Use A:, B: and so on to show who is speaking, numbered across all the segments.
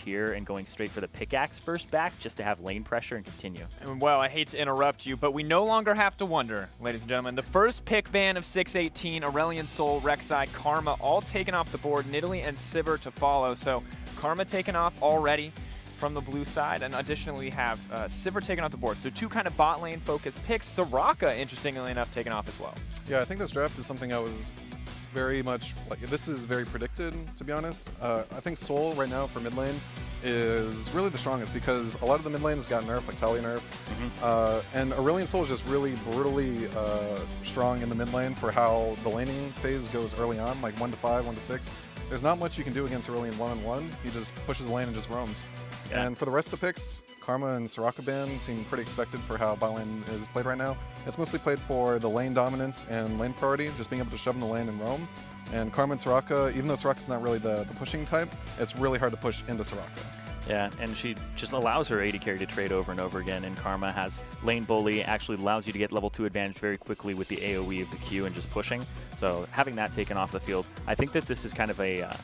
A: here and going straight for the pickaxe first back just to have lane pressure and continue.
B: And well, I hate to interrupt you, but we no longer have to wonder, ladies and gentlemen. The first pick ban of 618, Aurelion Sol, Rek'Sai, Karma, all taken off the board. Nidalee and Sivir to follow. So Karma taken off already from the blue side, and additionally we have Sivir taken off the board. So two kind of bot lane focused picks. Soraka, interestingly enough, taken off as well.
C: Yeah, I think this draft is something I was very much, like, this is very predicted, to be honest. I think Sol right now for mid lane is really the strongest because a lot of the mid lanes got nerfed, like Talia nerf. And Aurelion Sol is just really brutally strong in the mid lane for how the laning phase goes early on, like 1 to 5, 1 to 6. There's not much you can do against Aurelion one-on-one. He just pushes the lane and just roams. Yeah. And for the rest of the picks, Karma and Soraka ban seem pretty expected for how bot lane is played right now. It's mostly played for the lane dominance and lane priority, just being able to shove in the lane and roam. And Karma and Soraka, even though Soraka's not really the pushing type, it's really hard to push into Soraka.
A: Yeah, and she just allows her AD carry to trade over and over again, and Karma has lane bully, actually allows you to get level 2 advantage very quickly with the AoE of the Q and just pushing. So having that taken off the field, I think that this is kind of a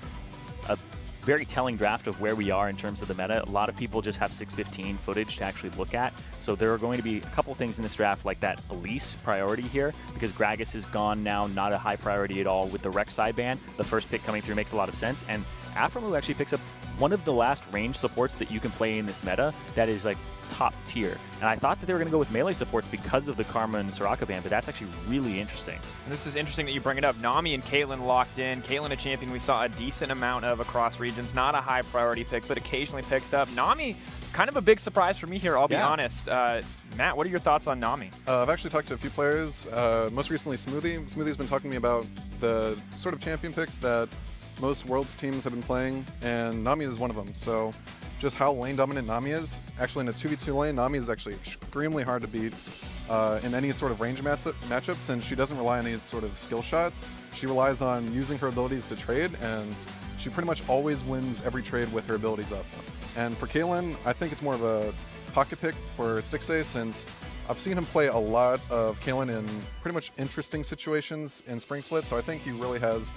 A: very telling draft of where we are in terms of the meta. A lot of people just have 615 footage to actually look at. So there are going to be a couple things in this draft like that Elise priority here, because Gragas is gone now, not a high priority at all with the Rek'Sai ban. The first pick coming through makes a lot of sense. And Aphromoo actually picks up one of the last range supports that you can play in this meta that is like top tier. And I thought that they were going to go with melee supports because of the Karma and Soraka ban, but that's actually really interesting.
B: And this is interesting that you bring it up. Nami and Caitlyn locked in. Caitlyn, a champion we saw a decent amount of across regions. Not a high priority pick, but occasionally picks up. Nami, kind of a big surprise for me here, I'll be honest. Matt, what are your thoughts on Nami?
C: I've actually talked to a few players, most recently Xmithie. Xmithie's been talking to me about the sort of champion picks that most Worlds teams have been playing, and Nami is one of them. So just how lane dominant Nami is. Actually in a 2v2 lane, Nami is actually extremely hard to beat in any sort of range matchup since she doesn't rely on any sort of skill shots. She relies on using her abilities to trade, and she pretty much always wins every trade with her abilities up. And for Caitlyn, I think it's more of a pocket pick for Stixxay since I've seen him play a lot of Caitlyn in pretty much interesting situations in Spring Split, so I think he really has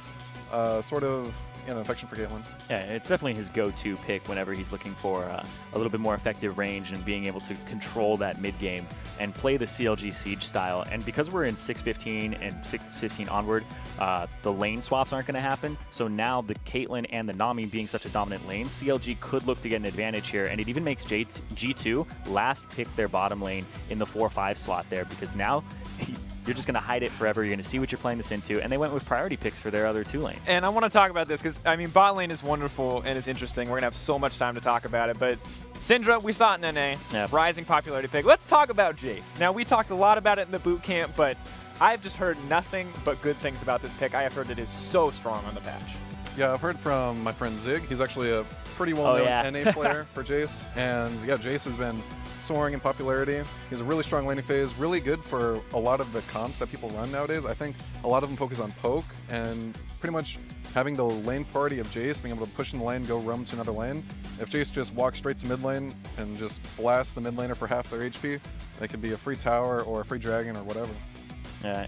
C: sort of affection for Caitlyn.
A: Yeah, it's definitely his go-to pick whenever he's looking for a little bit more effective range and being able to control that mid-game and play the CLG Siege style. And because we're in 6.15 and 6.15 onward, the lane swaps aren't going to happen. So now the Caitlyn and the Nami being such a dominant lane, CLG could look to get an advantage here. And it even makes G2 last pick their bottom lane in the 4-5 slot there, because now you're just going to hide it forever. You're going to see what you're playing this into. And they went with priority picks for their other 2 lanes.
B: And I want to talk about this because, I mean, bot lane is wonderful and it's interesting. We're going to have so much time to talk about it. But Syndra, we saw it in NA, rising popularity pick. Let's talk about Jayce. Now, we talked a lot about it in the boot camp, but I've just heard nothing but good things about this pick. I have heard it is so strong on the patch.
C: Yeah, I've heard from my friend Zig. He's actually a pretty well-known NA player for Jayce. And yeah, Jayce has been soaring in popularity. He's a really strong laning phase, really good for a lot of the comps that people run nowadays. I think a lot of them focus on poke, and pretty much having the lane priority of Jayce, being able to push in the lane, go roam to another lane. If Jayce just walks straight to mid lane and just blasts the mid laner for half their HP, that could be a free tower or a free dragon or whatever.
A: Yeah.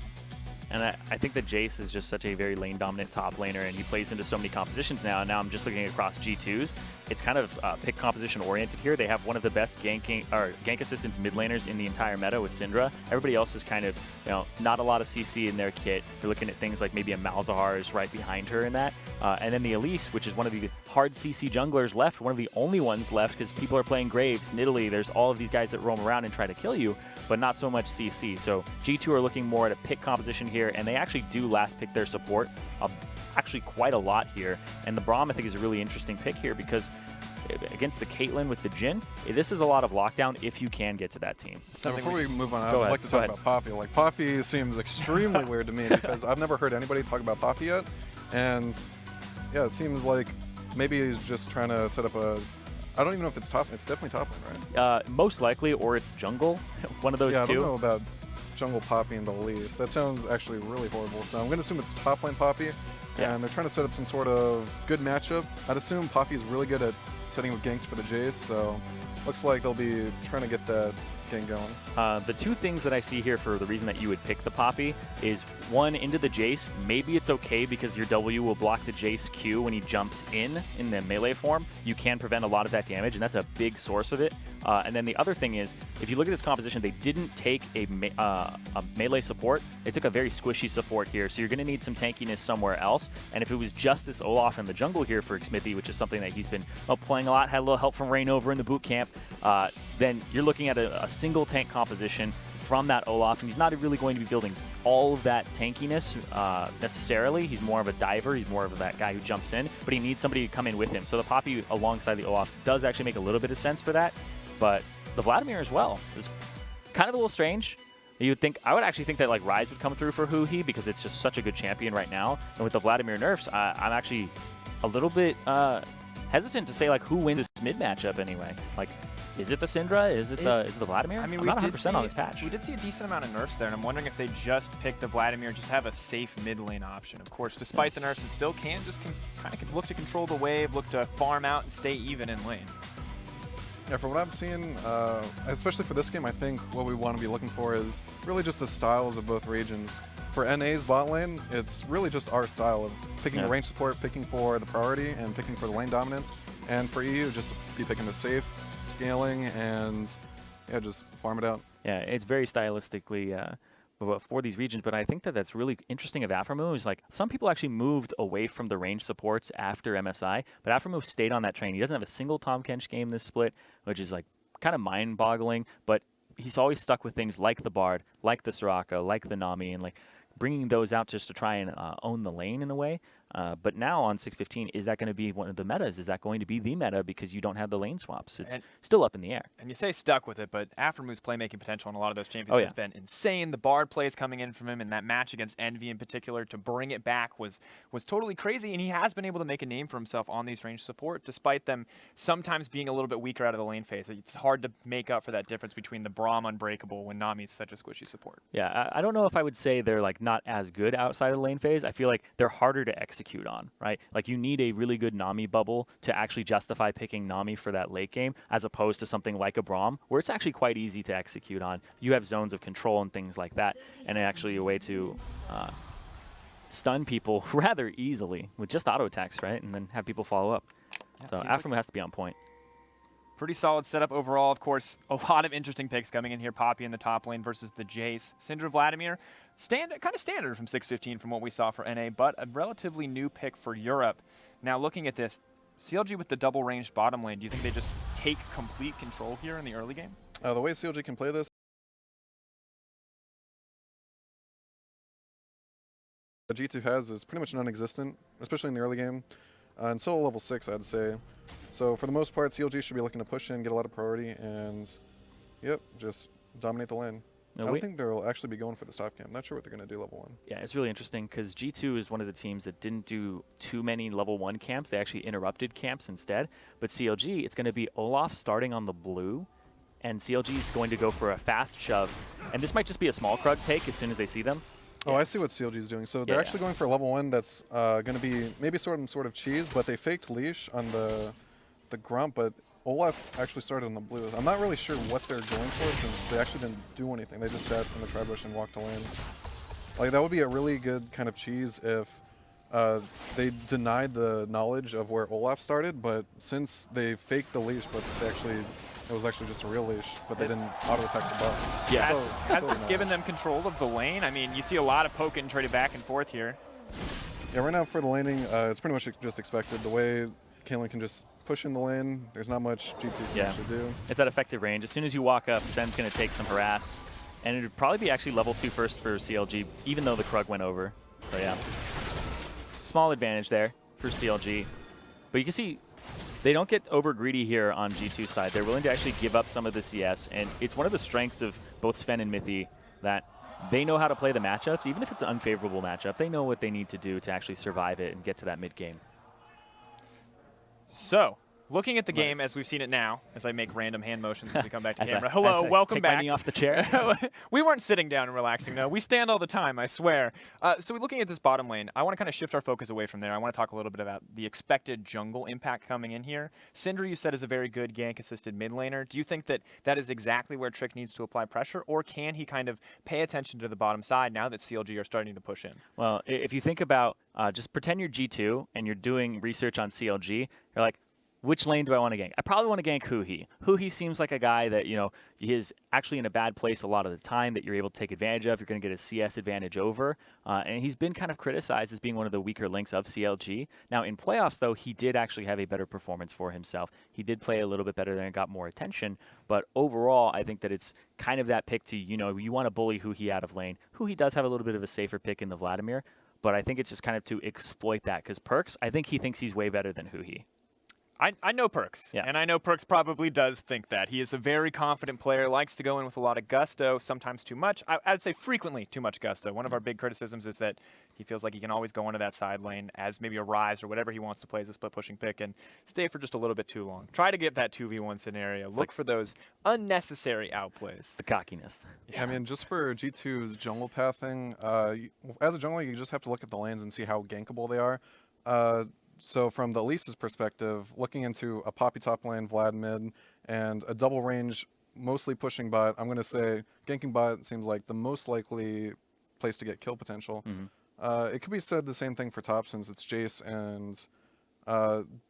A: And I think that Jayce is just such a very lane-dominant top laner, and he plays into so many compositions now. And now I'm just looking across G2s. It's kind of pick composition-oriented here. They have one of the best gank assistance mid laners in the entire meta with Syndra. Everybody else is kind of, not a lot of CC in their kit. They're looking at things like maybe a Malzahar is right behind her in that. And then the Elise, which is one of the hard CC junglers left, one of the only ones left because people are playing Graves, Nidalee. There's all of these guys that roam around and try to kill you, but not so much CC. So G2 are looking more at a pick composition here, and they actually do last pick their support actually quite a lot here. And the Braum, I think, is a really interesting pick here because against the Caitlyn with the Jhin, this is a lot of lockdown if you can get to that team.
C: So before we move on, I'd like to talk about Poppy. Like, Poppy seems extremely weird to me because I've never heard anybody talk about Poppy yet. And yeah, it seems like maybe he's just trying to set up a... I don't even know if it's top. It's definitely top lane, right?
A: Most likely, or it's jungle. One of those two.
C: I don't know about jungle Poppy and Elise. That sounds actually really horrible. So I'm going to assume it's top lane Poppy. Yeah. And they're trying to set up some sort of good matchup. I'd assume Poppy's really good at setting up ganks for the Jayce. So looks like they'll be trying to get that getting going.
A: The two things that I see here for the reason that you would pick the Poppy is, one, into the Jayce. Maybe it's okay because your W will block the Jayce Q when he jumps in the melee form. You can prevent a lot of that damage, and that's a big source of it. And then the other thing is, if you look at this composition, they didn't take a melee support. They took a very squishy support here, so you're going to need some tankiness somewhere else. And if it was just this Olaf in the jungle here for Xmithie, which is something that he's been playing a lot, had a little help from Rain over in the boot camp, then you're looking at a single tank composition from that Olaf, and he's not really going to be building all of that tankiness necessarily. He's more of a diver. He's more of that guy who jumps in, but he needs somebody to come in with him. So the Poppy alongside the Olaf does actually make a little bit of sense for that, but the Vladimir as well is kind of a little strange. You would think, I would actually think that like Ryze would come through for Huhi because it's just such a good champion right now. And with the Vladimir nerfs, I'm actually a little bit hesitant to say like who wins this mid matchup anyway. Like, is it the Syndra? Is it the Vladimir?
B: I mean,
A: I'm not 100% on this patch.
B: We did see a decent amount of nerfs there, and I'm wondering if they just picked the Vladimir just to have a safe mid lane option. Of course, despite the nerfs, it still can just kind of look to control the wave, look to farm out and stay even in lane.
C: Yeah, from what I've seen, especially for this game, I think what we want to be looking for is really just the styles of both regions. For NA's bot lane, it's really just our style of picking the range support, picking for the priority, and picking for the lane dominance. And for EU, just be picking the safe, scaling, and yeah, just farm it out.
A: Yeah, it's very stylistically for these regions, but I think that that's really interesting of Aphromoo is like some people actually moved away from the range supports after MSI, but Aphromoo stayed on that train. He doesn't have a single Tahm Kench game this split, which is like kind of mind-boggling, but he's always stuck with things like the Bard, like the Soraka, like the Nami, and like bringing those out just to try and own the lane in a way. But now on 6.15, is that going to be one of the metas? Is that going to be the meta because you don't have the lane swaps? It's still up in the air. And
B: you say stuck with it, but Aphromoo's playmaking potential on a lot of those champions has been insane. The Bard plays coming in from him, and that match against Envy in particular to bring it back was totally crazy, and he has been able to make a name for himself on these range support, despite them sometimes being a little bit weaker out of the lane phase. It's hard to make up for that difference between the Braum Unbreakable when Nami's such a squishy support.
A: Yeah, I don't know if I would say they're like not as good outside of the lane phase. I feel like they're harder to execute on, right? Like you need a really good Nami bubble to actually justify picking Nami for that late game, as opposed to something like a Braum, where it's actually quite easy to execute on. You have zones of control and things like that, and actually a way to stun people rather easily with just auto attacks, right? And then have people follow up. Yeah, so Aphromoo has to be on point.
B: Pretty solid setup overall. Of course, a lot of interesting picks coming in here. Poppy in the top lane versus the Jayce. Syndra Vladimir, kind of standard from 6.15 from what we saw for NA, but a relatively new pick for Europe. Now looking at this, CLG with the double ranged bottom lane, do you think they just take complete control here in the early game?
C: The way CLG can play this, the G2 has is pretty much non-existent, especially in the early game. Until level 6, I'd say. So for the most part, CLG should be looking to push in, get a lot of priority, and just dominate the lane. I don't think they'll actually be going for the stop camp. I'm not sure what they're going to do level 1.
A: Yeah, it's really interesting because G2 is one of the teams that didn't do too many level 1 camps. They actually interrupted camps instead. But CLG, it's going to be Olaf starting on the blue, and CLG is going to go for a fast shove. And this might just be a small Krug take as soon as they see them.
C: Oh, I see what CLG is doing. So they're actually going for a level 1 that's going to be maybe sort of cheese, but they faked leash on the Grump, but Olaf actually started on the blue. I'm not really sure what they're going for since they actually didn't do anything. They just sat in the tri-bush and walked to lane. Like, that would be a really good kind of cheese if they denied the knowledge of where Olaf started, but since they faked the leash, but it was actually just a real leash, but they didn't auto-attack the buff.
B: Yeah, has this given them control of the lane? I mean, you see a lot of poking traded back and forth here.
C: Yeah, right now for the laning, it's pretty much just expected. The way Caitlyn can just push in the lane, there's not much G2 can actually do.
A: It's that effective range. As soon as you walk up, Sven's going to take some harass, and it would probably be actually level 2 first for CLG, even though the Krug went over. So yeah, small advantage there for CLG. But you can see, they don't get over greedy here on G2 side. They're willing to actually give up some of the CS, and it's one of the strengths of both Zven and Mithy that they know how to play the matchups. Even if it's an unfavorable matchup, they know what they need to do to actually survive it and get to that mid game.
B: So, Looking at the game as we've seen it now, as I make random hand motions as we come back to
A: As
B: camera.
A: I
B: Hello, welcome
A: take
B: back.
A: my knee off the chair.
B: We weren't sitting down and relaxing, no. We stand all the time, I swear. So looking at this bottom lane, I want to kind of shift our focus away from there. I want to talk a little bit about the expected jungle impact coming in here. Syndra, you said, is a very good gank-assisted mid laner. Do you think that that is exactly where Trick needs to apply pressure, or can he kind of pay attention to the bottom side now that CLG are starting to push in?
A: Well, if you think about, just pretend you're G2 and you're doing research on CLG, you're like, which lane do I want to gank? I probably want to gank Huhi. Huhi seems like a guy that, you know, he is actually in a bad place a lot of the time that you're able to take advantage of. You're going to get a CS advantage over. And he's been kind of criticized as being one of the weaker links of CLG. Now, in playoffs, though, he did actually have a better performance for himself. He did play a little bit better and got more attention. But overall, I think that it's kind of that pick to, you know, you want to bully Huhi out of lane. Huhi does have a little bit of a safer pick in the Vladimir. But I think it's just kind of to exploit that. Because PerkZ, I think he thinks he's way better than Huhi.
B: I know PerkZ, and I know PerkZ probably does think that. He is a very confident player, likes to go in with a lot of gusto, sometimes too much. I'd say frequently too much gusto. One of our big criticisms is that he feels like he can always go into that side lane as maybe a Rise or whatever he wants to play as a split-pushing pick and stay for just a little bit too long. Try to get that 2v1 scenario. Look for those unnecessary outplays.
A: The cockiness.
C: Yeah. I mean, just for G2's jungle pathing, as a jungler, you just have to look at the lanes and see how gankable they are. So from the Elise's perspective, looking into a Poppy top lane, Vlad mid, and a double range, mostly pushing bot, I'm going to say ganking bot seems like the most likely place to get kill potential. It could be said the same thing for top since it's Jayce and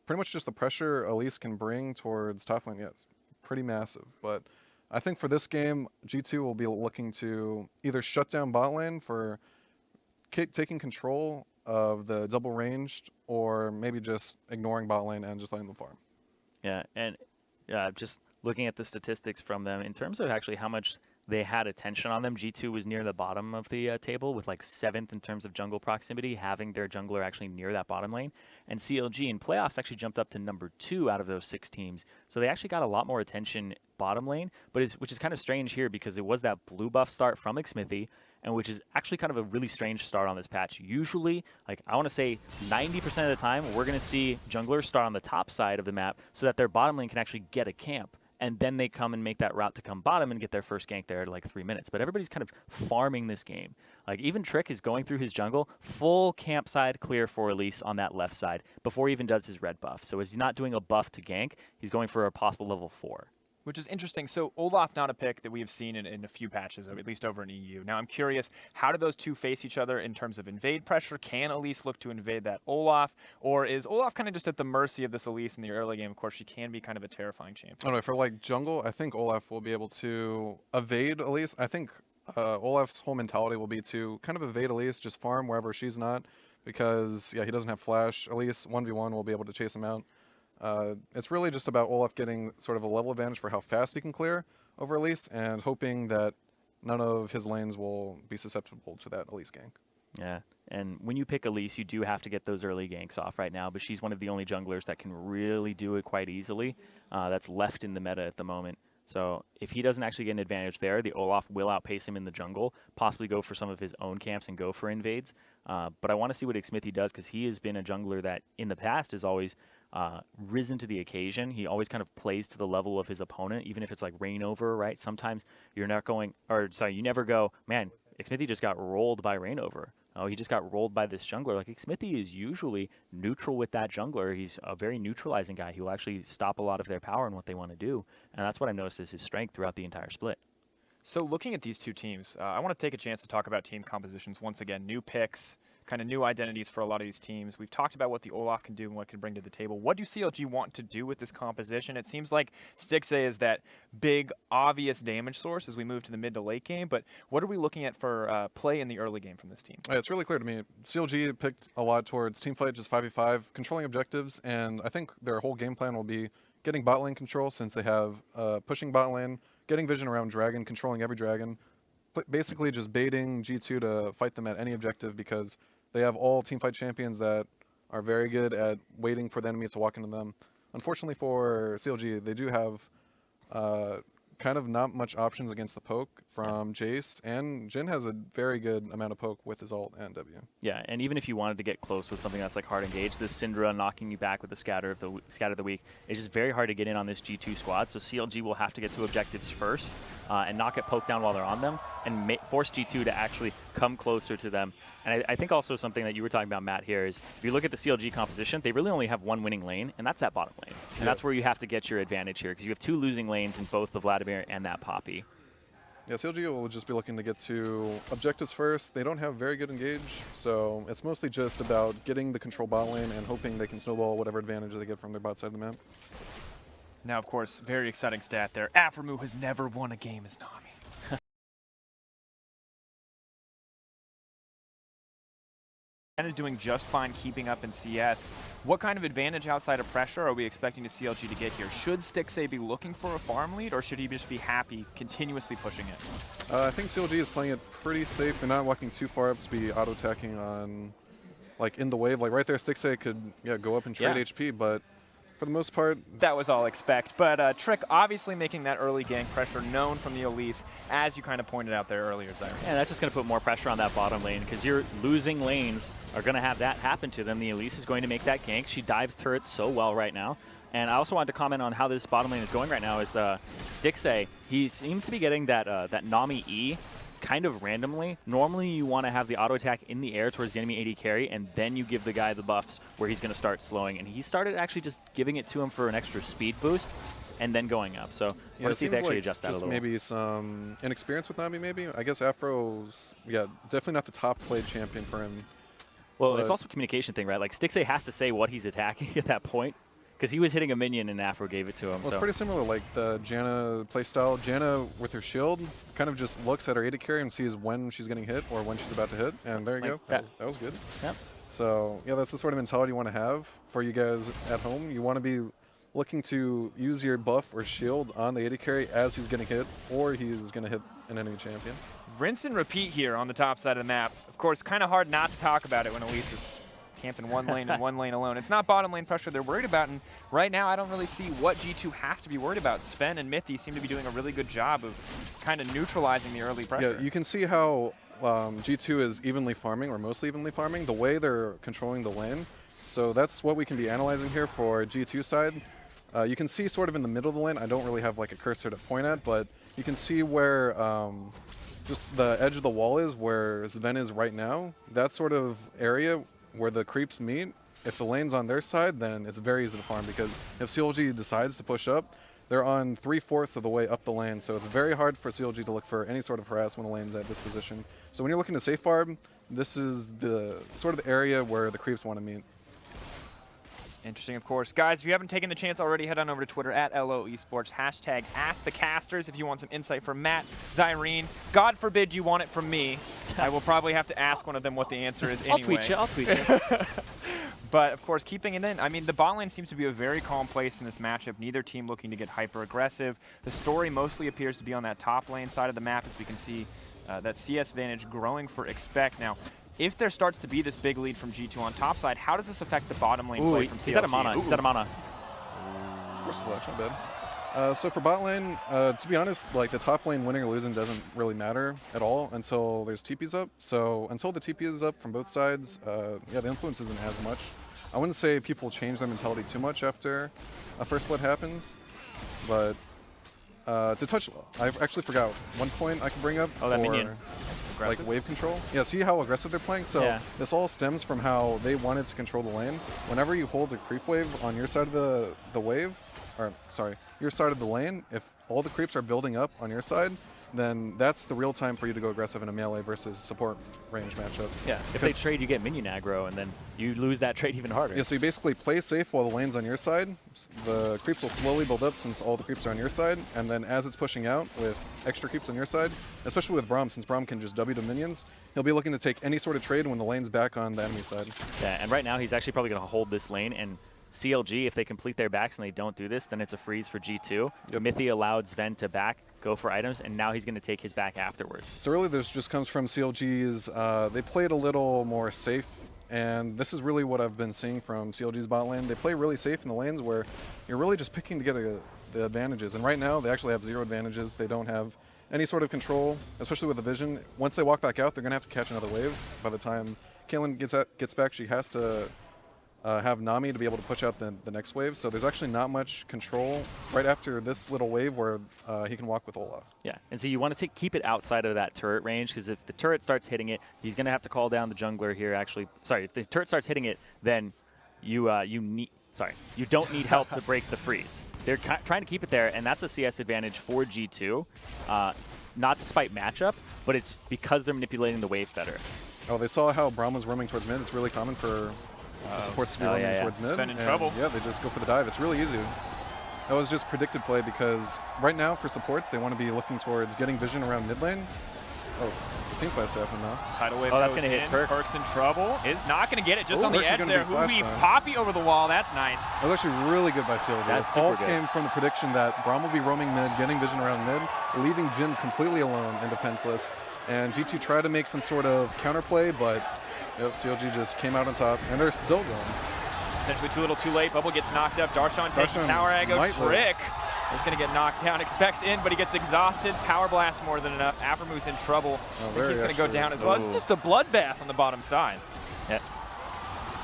C: pretty much just the pressure Elise can bring towards top lane. Yeah, it's pretty massive. But I think for this game, G2 will be looking to either shut down bot lane for taking control of the double ranged, or maybe just ignoring bot lane and just letting them farm.
A: Yeah, and just looking at the statistics from them in terms of actually how much they had attention on them, G2 was near the bottom of the table with like 7th in terms of jungle proximity, having their jungler actually near that bottom lane. And CLG in playoffs actually jumped up to number 2 out of those 6 teams. So they actually got a lot more attention bottom lane, but which is kind of strange here because it was that blue buff start from Xmithie, and which is actually kind of a really strange start on this patch. Usually, like I want to say 90% of the time, we're going to see junglers start on the top side of the map so that their bottom lane can actually get a camp. And then they come and make that route to come bottom and get their first gank there at like 3 minutes. But everybody's kind of farming this game. Like even Trick is going through his jungle, full camp side clear for Elise on that left side before he even does his red buff. So he's not doing a buff to gank, he's going for a possible level 4.
B: Which is interesting. So Olaf, not a pick that we have seen in a few patches, at least over in EU. Now I'm curious, how do those two face each other in terms of invade pressure? Can Elise look to invade that Olaf? Or is Olaf kind of just at the mercy of this Elise in the early game? Of course, she can be kind of a terrifying champion.
C: I don't know, for like jungle, I think Olaf will be able to evade Elise. I think Olaf's whole mentality will be to kind of evade Elise, just farm wherever she's not. Because, yeah, he doesn't have flash. Elise 1v1 will be able to chase him out. It's really just about Olaf getting sort of a level advantage for how fast he can clear over Elise and hoping that none of his lanes will be susceptible to that Elise gank.
A: Yeah, and when you pick Elise, you do have to get those early ganks off right now, but she's one of the only junglers that can really do it quite easily. That's left in the meta at the moment. So if he doesn't actually get an advantage there, the Olaf will outpace him in the jungle, possibly go for some of his own camps and go for invades. But I want to see what Xmithie does because he has been a jungler that in the past has always risen to the occasion. He always kind of plays to the level of his opponent, even if it's like rain over, right? Sometimes you're not going, or sorry, you never go, man, Xmithie just got rolled by rain over. Oh, he just got rolled by this jungler. Like Xmithie is usually neutral with that jungler. He's a very neutralizing guy. He will actually stop a lot of their power and what they want to do. And that's what I've noticed is his strength throughout the entire split.
B: So looking at these two teams, I want to take a chance to talk about team compositions once again. New picks, kind of new identities for a lot of these teams. We've talked about what the Olaf can do and what it can bring to the table. What do CLG want to do with this composition? It seems like Stixxay is that big, obvious damage source as we move to the mid to late game, but what are we looking at for play in the early game from this team?
C: It's really clear to me. CLG picked a lot towards teamfight, just 5v5, controlling objectives, and I think their whole game plan will be getting bot lane control since they have pushing bot lane, getting vision around dragon, controlling every dragon, basically just baiting G2 to fight them at any objective because they have all teamfight champions that are very good at waiting for the enemy to walk into them. Unfortunately for CLG, they do have kind of not much options against the poke from Jayce, and Jhin has a very good amount of poke with his ult and W.
A: Yeah, and even if you wanted to get close with something that's like hard engaged, this Syndra knocking you back with the scatter of the week, it's just very hard to get in on this G2 squad. So CLG will have to get 2 objectives first and not get poked down while they're on them, and force G2 to actually come closer to them. And I think also something that you were talking about, Matt, here is if you look at the CLG composition, they really only have 1 winning lane, and that's that bottom lane. And that's where you have to get your advantage here, because you have 2 losing lanes in both the Vladimir and that Poppy.
C: Yeah, CLG will just be looking to get to objectives first. They don't have very good engage, so it's mostly just about getting the control bot lane and hoping they can snowball whatever advantage they get from their bot side of the map.
B: Now, of course, very exciting stat there. Aphromoo has never won a game as Nami. Is doing just fine keeping up in CS. What kind of advantage outside of pressure are we expecting to CLG to get here? Should Stixxay be looking for a farm lead, or should he just be happy continuously pushing it?
C: I think CLG is playing it pretty safe. They're not walking too far up to be auto-attacking on, like, in the wave. Like, right there, Stixxay could go up and trade HP, but for the most part...
B: That was all expect, but Trick obviously making that early gank pressure known from the Elise, as you kind of pointed out there earlier, Zirene.
A: Yeah, that's just going to put more pressure on that bottom lane, because your losing lanes are going to have that happen to them. The Elise is going to make that gank. She dives turrets so well right now. And I also wanted to comment on how this bottom lane is going right now is Stixxay. He seems to be getting that, that Nami E kind of randomly. Normally you want to have the auto attack in the air towards the enemy AD carry, and then you give the guy the buffs where he's going to start slowing. And he started actually just giving it to him for an extra speed boost and then going up. So let's see if they actually adjust that a little.
C: Maybe some inexperience with Nami, maybe. I guess Afro's, definitely not the top played champion for him.
A: Well, it's also a communication thing, right? Like Stixxay has to say what he's attacking at that point, because he was hitting a minion and Aphro gave it to him.
C: Well, it's pretty similar, like the Janna playstyle. Janna, with her shield, kind of just looks at her AD carry and sees when she's getting hit or when she's about to hit, and there you go. That was good.
A: Yep.
C: So, yeah, that's the sort of mentality you want to have for you guys at home. You want to be looking to use your buff or shield on the AD carry as he's getting hit, or he's going to hit an enemy champion.
B: Rinse and repeat here on the top side of the map. Of course, kind of hard not to talk about it when Elise is camping one lane and one lane alone. It's not bottom lane pressure they're worried about, and right now I don't really see what G2 have to be worried about. Zven and Mithy seem to be doing a really good job of kind of neutralizing the early pressure.
C: Yeah, you can see how G2 is evenly farming, or mostly evenly farming, the way they're controlling the lane. So that's what we can be analyzing here for G2 side. You can see sort of in the middle of the lane, I don't really have like a cursor to point at, but you can see where just the edge of the wall is, where Zven is right now. That sort of area where the creeps meet, if the lane's on their side, then it's very easy to farm, because if CLG decides to push up, they're on 3/4 of the way up the lane, so it's very hard for CLG to look for any sort of harass when the lane's at this position. So when you're looking to safe farm, this is the sort of the area where the creeps want to meet.
B: Interesting, of course. Guys, if you haven't taken the chance already, head on over to Twitter at LO Esports, hashtag #AskTheCasters if you want some insight from Matt, Zirene. God forbid you want it from me. I will probably have to ask one of them what the answer is anyway.
A: I'll tweet you.
B: But, of course, keeping it in. I mean, the bot lane seems to be a very calm place in this matchup. Neither team looking to get hyper-aggressive. The story mostly appears to be on that top lane side of the map, as we can see that CS advantage growing for Expect. Now, if there starts to be this big lead from G2 on top side, how does this affect the bottom lane play from CLG?
A: He's out of mana. He's out of mana.
C: First flash, not bad. So for bot lane, to be honest, like the top lane winning or losing doesn't really matter at all until there's TPs up. So until the TP is up from both sides, the influence isn't as much. I wouldn't say people change their mentality too much after a first blood happens, but to touch, I actually forgot one point I can bring up.
A: Oh, that minion.
C: Like wave control. Yeah, see how aggressive they're playing? So this all stems from how they wanted to control the lane. Whenever you hold a creep wave on your side of the wave, or sorry, your side of the lane, if all the creeps are building up on your side, then that's the real time for you to go aggressive in a melee versus support range matchup.
A: Yeah, if they trade, you get minion aggro, and then you lose that trade even harder.
C: Yeah, so you basically play safe while the lane's on your side. The creeps will slowly build up since all the creeps are on your side, and then as it's pushing out with extra creeps on your side, especially with Braum, since Braum can just W to minions, he'll be looking to take any sort of trade when the lane's back on the enemy side.
A: Yeah, and right now he's actually probably going to hold this lane, and CLG, if they complete their backs and they don't do this, then it's a freeze for G2. Yep. Mithy allowed Zven to back, go for items, and now he's going to take his back afterwards.
C: So really this just comes from CLG's, they played a little more safe And this is really what I've been seeing from CLG's bot lane. They play really safe in the lanes where you're really just picking to get the advantages. And right now, they actually have 0 advantages. They don't have any sort of control, especially with the vision. Once they walk back out, they're going to have to catch another wave. By the time Caitlyn gets back, she has to have Nami to be able to push out the next wave. So there's actually not much control right after this little wave where he can walk with Olaf.
A: Yeah, and so you want to keep it outside of that turret range, because if the turret starts hitting it, he's going to have to call down the jungler here. Actually, sorry, if the turret starts hitting it, then you don't need help to break the freeze. They're trying to keep it there, and that's a CS advantage for G2. Not despite matchup, but it's because they're manipulating the wave better.
C: Oh, they saw how Braum was roaming towards mid. It's really common for supports to be roaming towards mid.
B: Zven in trouble.
C: Yeah, they just go for the dive. It's really easy. That was just predicted play because right now for supports, they want to be looking towards getting vision around mid lane. Oh, the team fight's happening now.
B: Tidal wave
A: that's
B: goes
A: going to hit PerkZ.
B: PerkZ in trouble. Is not going to get it just on the
C: PerkZ is
B: edge
C: gonna
B: there.
C: be flashed
B: Huhi
C: on.
B: poppy over the wall. That's nice.
C: That was actually really good by CLG.
A: That's
C: It all
A: super good.
C: came from the prediction that Braum will be roaming mid, getting vision around mid, leaving Jhin completely alone and defenseless. And G2 tried to make some sort of counterplay, but CLG just came out on top, and they're still going.
B: Potentially too little too late. Bubble gets knocked up. Darshan takes the
C: Darshan
B: tower aggro.
C: might live.
B: Trick is going to get knocked down. Expects in, but he gets exhausted. Power blast more than enough. Aphromoo in trouble. I think he's going to go down as well. It's just a bloodbath on the bottom side.
A: Yeah,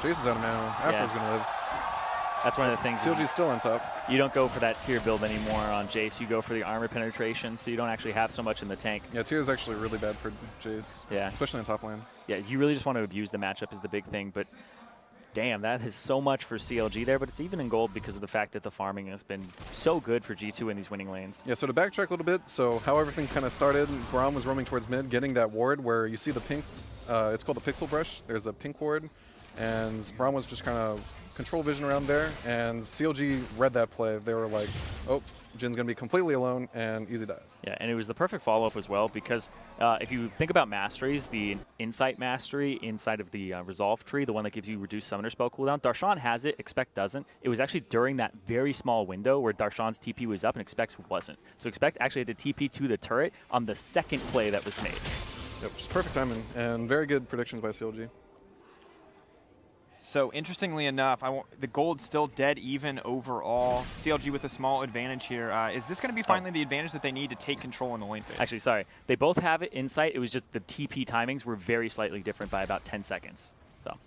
C: Jayce is out of mana. Aphro's going to live.
A: that's one of the things.
C: CLG's still on top.
A: You don't go for that tier build anymore on Jayce. You go for the armor penetration, so you don't actually have so much in the tank.
C: Yeah, tier is actually really bad for Jayce.
A: Yeah.
C: Especially on top lane.
A: Yeah, you really just want to abuse the matchup is the big thing, but damn, that is so much for CLG there, but it's even in gold because of the fact that the farming has been so good for G2 in these winning lanes.
C: Yeah, so to backtrack a little bit, so how everything kind of started, Braum was roaming towards mid, getting that ward where you see the pink, it's called the pixel brush. There's a pink ward, and Braum was just kind of control vision around there, and CLG read that play. They were like, oh, Jin's going to be completely alone, and easy dive.
A: Yeah, and it was the perfect follow-up as well because if you think about masteries, the Insight Mastery inside of the Resolve tree, the one that gives you reduced Summoner spell cooldown, Darshan has it, Expect doesn't. It was actually during that very small window where Darshan's TP was up and Expect wasn't. So Expect actually had to TP to the turret on the second play that was made.
C: Yep, just perfect timing, and very good predictions by CLG.
B: So interestingly enough, the gold's still dead even overall. CLG with a small advantage here. Is this going to be finally the advantage that they need to take control in the lane phase?
A: Actually, sorry. They both have it Insight. It was just the TP timings were very slightly different by about 10 seconds. So,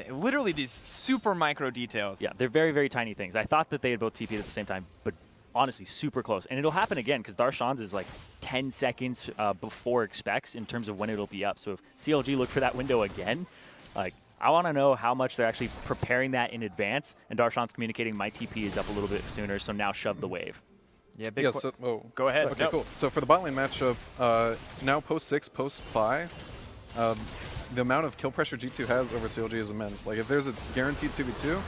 B: literally these super micro details.
A: yeah, they're very, very tiny things. I thought that they had both TP'd at the same time, but honestly, super close. And it'll happen again because Darshan's is like 10 seconds before Expects in terms of when it'll be up. So if CLG look for that window again, like, I want to know how much they're actually preparing that in advance, and Darshan's communicating my TP is up a little bit sooner, so now shove the wave.
B: Yeah, big
C: Yeah, so, oh.
B: Go ahead.
C: Okay,
B: No.
C: cool. So for the bot lane matchup, now post 6, post 5, the amount of kill pressure G2 has over CLG is immense. Like, if there's a guaranteed 2v2,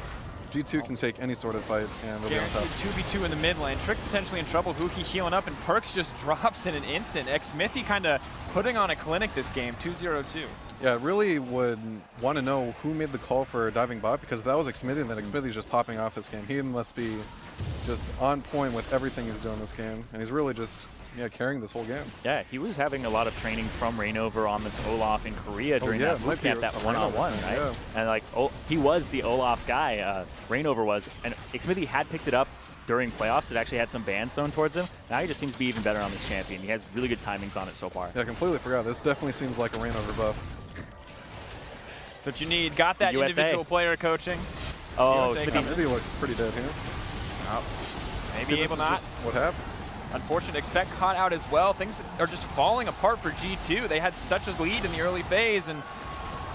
C: G2 can take any sort of fight, and they'll be on top.
B: Guaranteed 2v2 in the mid lane. Trick potentially in trouble. Huhi healing up, and PerkZ just drops in an instant. Xmithie kind of putting on a clinic this game, 2-0-2.
C: Yeah, I really would want to know who made the call for diving bot, because if that was Xmithie, then Xmithie's just popping off this game. He must be just on point with everything he's doing this game, and he's really just carrying this whole game.
A: Yeah, he was having a lot of training from Reignover on this Olaf in Korea during
C: yeah,
A: that
C: it might
A: boot
C: be
A: camp, that
C: a
A: one-on-one,
C: Reignover,
A: right?
C: yeah.
A: And like, he was the Olaf guy, Reignover was, and Xmithie had picked it up during playoffs. It actually had some bans thrown towards him. Now he just seems to be even better on this champion. He has really good timings on it so far.
C: Yeah, I completely forgot. This definitely seems like a Reignover buff.
B: That's what you need. Got that individual player coaching.
A: Oh,
C: Mithy looks pretty dead here.
B: Oh, maybe
C: See, this
B: able
C: is
B: not.
C: just what happens.
B: Unfortunate. Expect caught out as well. Things are just falling apart for G2. They had such a lead in the early phase, and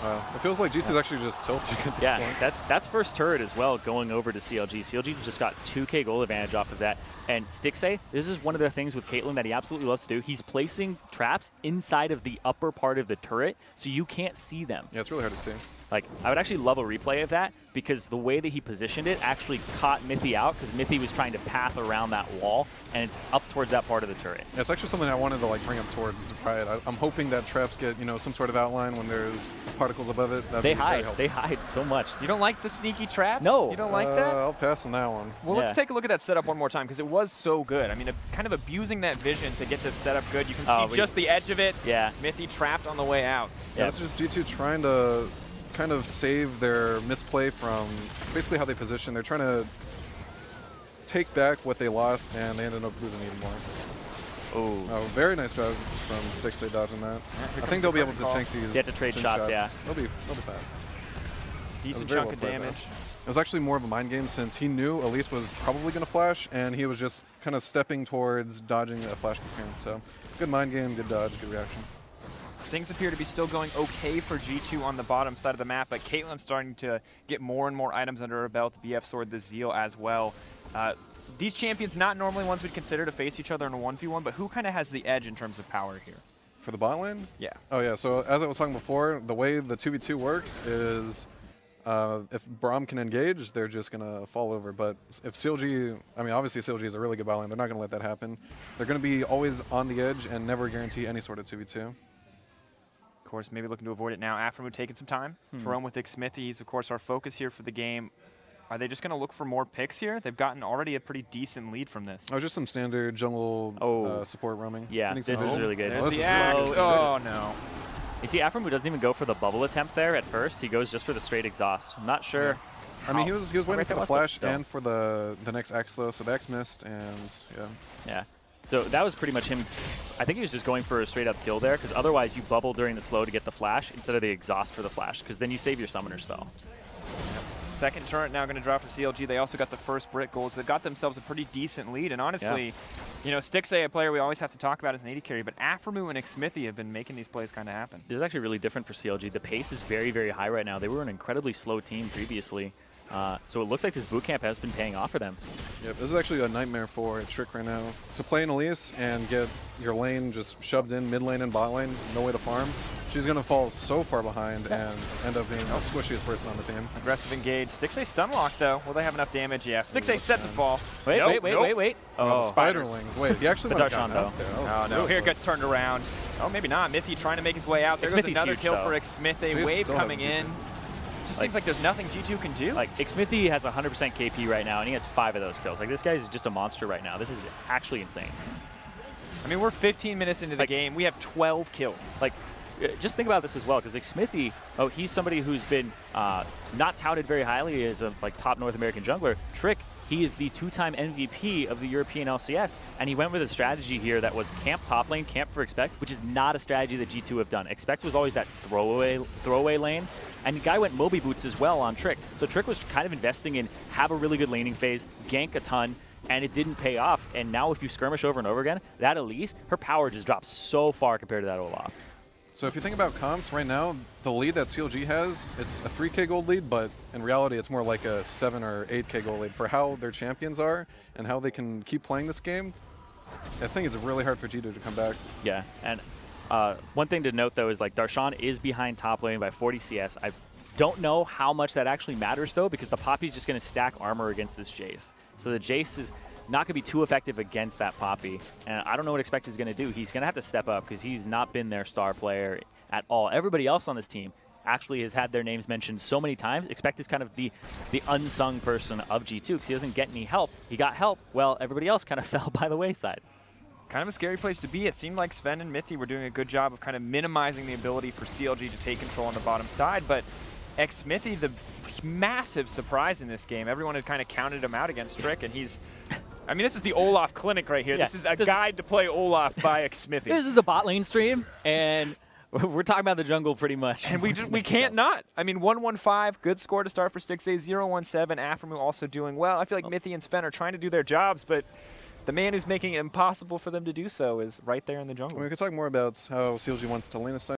C: It feels like G2's actually just tilting at this point.
A: That's first turret as well going over to CLG. CLG just got 2K gold advantage off of that. And Stixxay, this is one of the things with Caitlyn that he absolutely loves to do. He's placing traps inside of the upper part of the turret so you can't see them.
C: Yeah, it's really hard to see.
A: Like, I would actually love a replay of that because the way that he positioned it actually caught Mithy out because Mithy was trying to path around that wall, and it's up towards that part of the turret.
C: Yeah, it's actually something I wanted to bring up towards Riot. I'm hoping that traps get some sort of outline when there's particles above it.
A: They hide so much.
B: you don't like the sneaky traps?
A: No.
B: You don't like that?
C: I'll pass on that one.
B: Well, let's take a look at that setup one more time because it was so good. I mean, kind of abusing that vision to get this setup good. You can see just the edge of it.
A: Yeah.
B: Mithy trapped on the way out.
C: Yeah, this is just G2 trying to kind of save their misplay from basically how they position. They're trying to take back what they lost, and they ended up losing even more. Oh, very nice job from Stixxay dodging that. I think they'll be able to tank these.
A: Get to trade shots, yeah.
C: They'll be fine.
B: Decent chunk of damage.
C: It was actually more of a mind game since he knew Elise was probably going to flash, and he was just kind of stepping towards dodging a flash cocoon. So good mind game, good dodge, good reaction.
B: Things appear to be still going okay for G2 on the bottom side of the map, but Caitlyn's starting to get more and more items under her belt, the BF Sword, the Zeal as well. These champions not normally ones we'd consider to face each other in a 1v1, but who kind of has the edge in terms of power here?
C: For the bot lane?
B: Yeah.
C: Oh yeah, so as I was talking before, the way the 2v2 works is if Braum can engage, they're just going to fall over. But if CLG, I mean, obviously CLG is a really good bot lane. They're not going to let that happen. They're going to be always on the edge and never guarantee any sort of 2v2.
B: Of course, maybe looking to avoid it now. Aphromoo taking some time to roam with Xmithie. He's, of course, our focus here for the game. Are they just going to look for more picks here? They've gotten already a pretty decent lead from this.
C: Oh, just some standard jungle support roaming.
A: Yeah, this is really good.
B: There's the axe. Oh, no.
A: You see, Aphromoo doesn't even go for the bubble attempt there at first. He goes just for the straight exhaust. I'm not sure.
C: Yeah. I mean, he was waiting for the flash and for the next X, though, so the X missed, and
A: yeah. So that was pretty much him. I think he was just going for a straight up kill there, because otherwise you bubble during the slow to get the flash instead of the exhaust for the flash, because then you save your summoner spell.
B: Second turret now going to drop for CLG. They also got the first Brit goal, so they got themselves a pretty decent lead. And honestly, you know, Stixxay, a player we always have to talk about as an AD carry, but Aphromoo and Xmithie have been making these plays kind of happen.
A: This is actually really different for CLG. The pace is very, very high right now. They were an incredibly slow team previously. So it looks like this bootcamp has been paying off for them.
C: Yep, this is actually a nightmare for Trick right now. To play an Elise and get your lane just shoved in mid lane and bot lane, no way to farm. She's going to fall so far behind and end up being the squishiest person on the team.
B: Aggressive engage. Stixxay stun lock, though. Will they have enough damage? Yeah. Stixxay set to fall.
A: Wait.
C: Oh, the Spiderlings. Wait, he actually went down though.
B: Oh, no. Here it gets turned around. Oh, maybe not. Mithy trying to make his way out. There's another
A: huge,
B: kill
A: though.
B: for Xmithie. Wave coming in. Just seems like there's nothing G2 can do.
A: Like, Xmithie has 100% KP right now, and he has 5 of those kills. Like, this guy's just a monster right now. This is actually insane.
B: I mean, we're 15 minutes into the game. We have 12 kills.
A: Like, just think about this as well, because Xmithie, he's somebody who's been not touted very highly as a top North American jungler. Trick, he is the 2-time MVP of the European LCS, and he went with a strategy here that was camp top lane, camp for Expect, which is not a strategy that G2 have done. Expect was always that throwaway lane, and the guy went Moby Boots as well on Trick. So Trick was kind of investing in have a really good laning phase, gank a ton, and it didn't pay off. And now if you skirmish over and over again, that Elise, her power just drops so far compared to that Olaf.
C: So if you think about comps right now, the lead that CLG has, it's a 3K gold lead, but in reality it's more like a 7 or 8K gold lead. For how their champions are and how they can keep playing this game, I think it's really hard for G2 to come back.
A: Yeah, and one thing to note though is Darshan is behind top lane by 40 CS. I don't know how much that actually matters though, because the Poppy's just going to stack armor against this Jayce. So the Jayce is not going to be too effective against that Poppy. And I don't know what Expect is going to do. He's going to have to step up because he's not been their star player at all. Everybody else on this team actually has had their names mentioned so many times. Expect is kind of the unsung person of G2 because he doesn't get any help. He got help. Well, everybody else kind of fell by the wayside.
B: Kind of a scary place to be. It seemed like Zven and Mithy were doing a good job of kind of minimizing the ability for CLG to take control on the bottom side, but Xmithie, the massive surprise in this game. Everyone had kind of counted him out against Trick, and he's... I mean, this is the Olaf clinic right here. Yeah, this is a guide to play Olaf by Xmithie.
A: This is a bot lane stream, and we're talking about the jungle pretty much.
B: And we can't not. I mean, 1-1-5, good score to start for Stixxay. 0-1-7, Aphromoo also doing well. I feel like Mithy and Zven are trying to do their jobs, but the man who's making it impossible for them to do so is right there in the jungle.
C: I mean, we could talk more about how CLG wants to lane aside.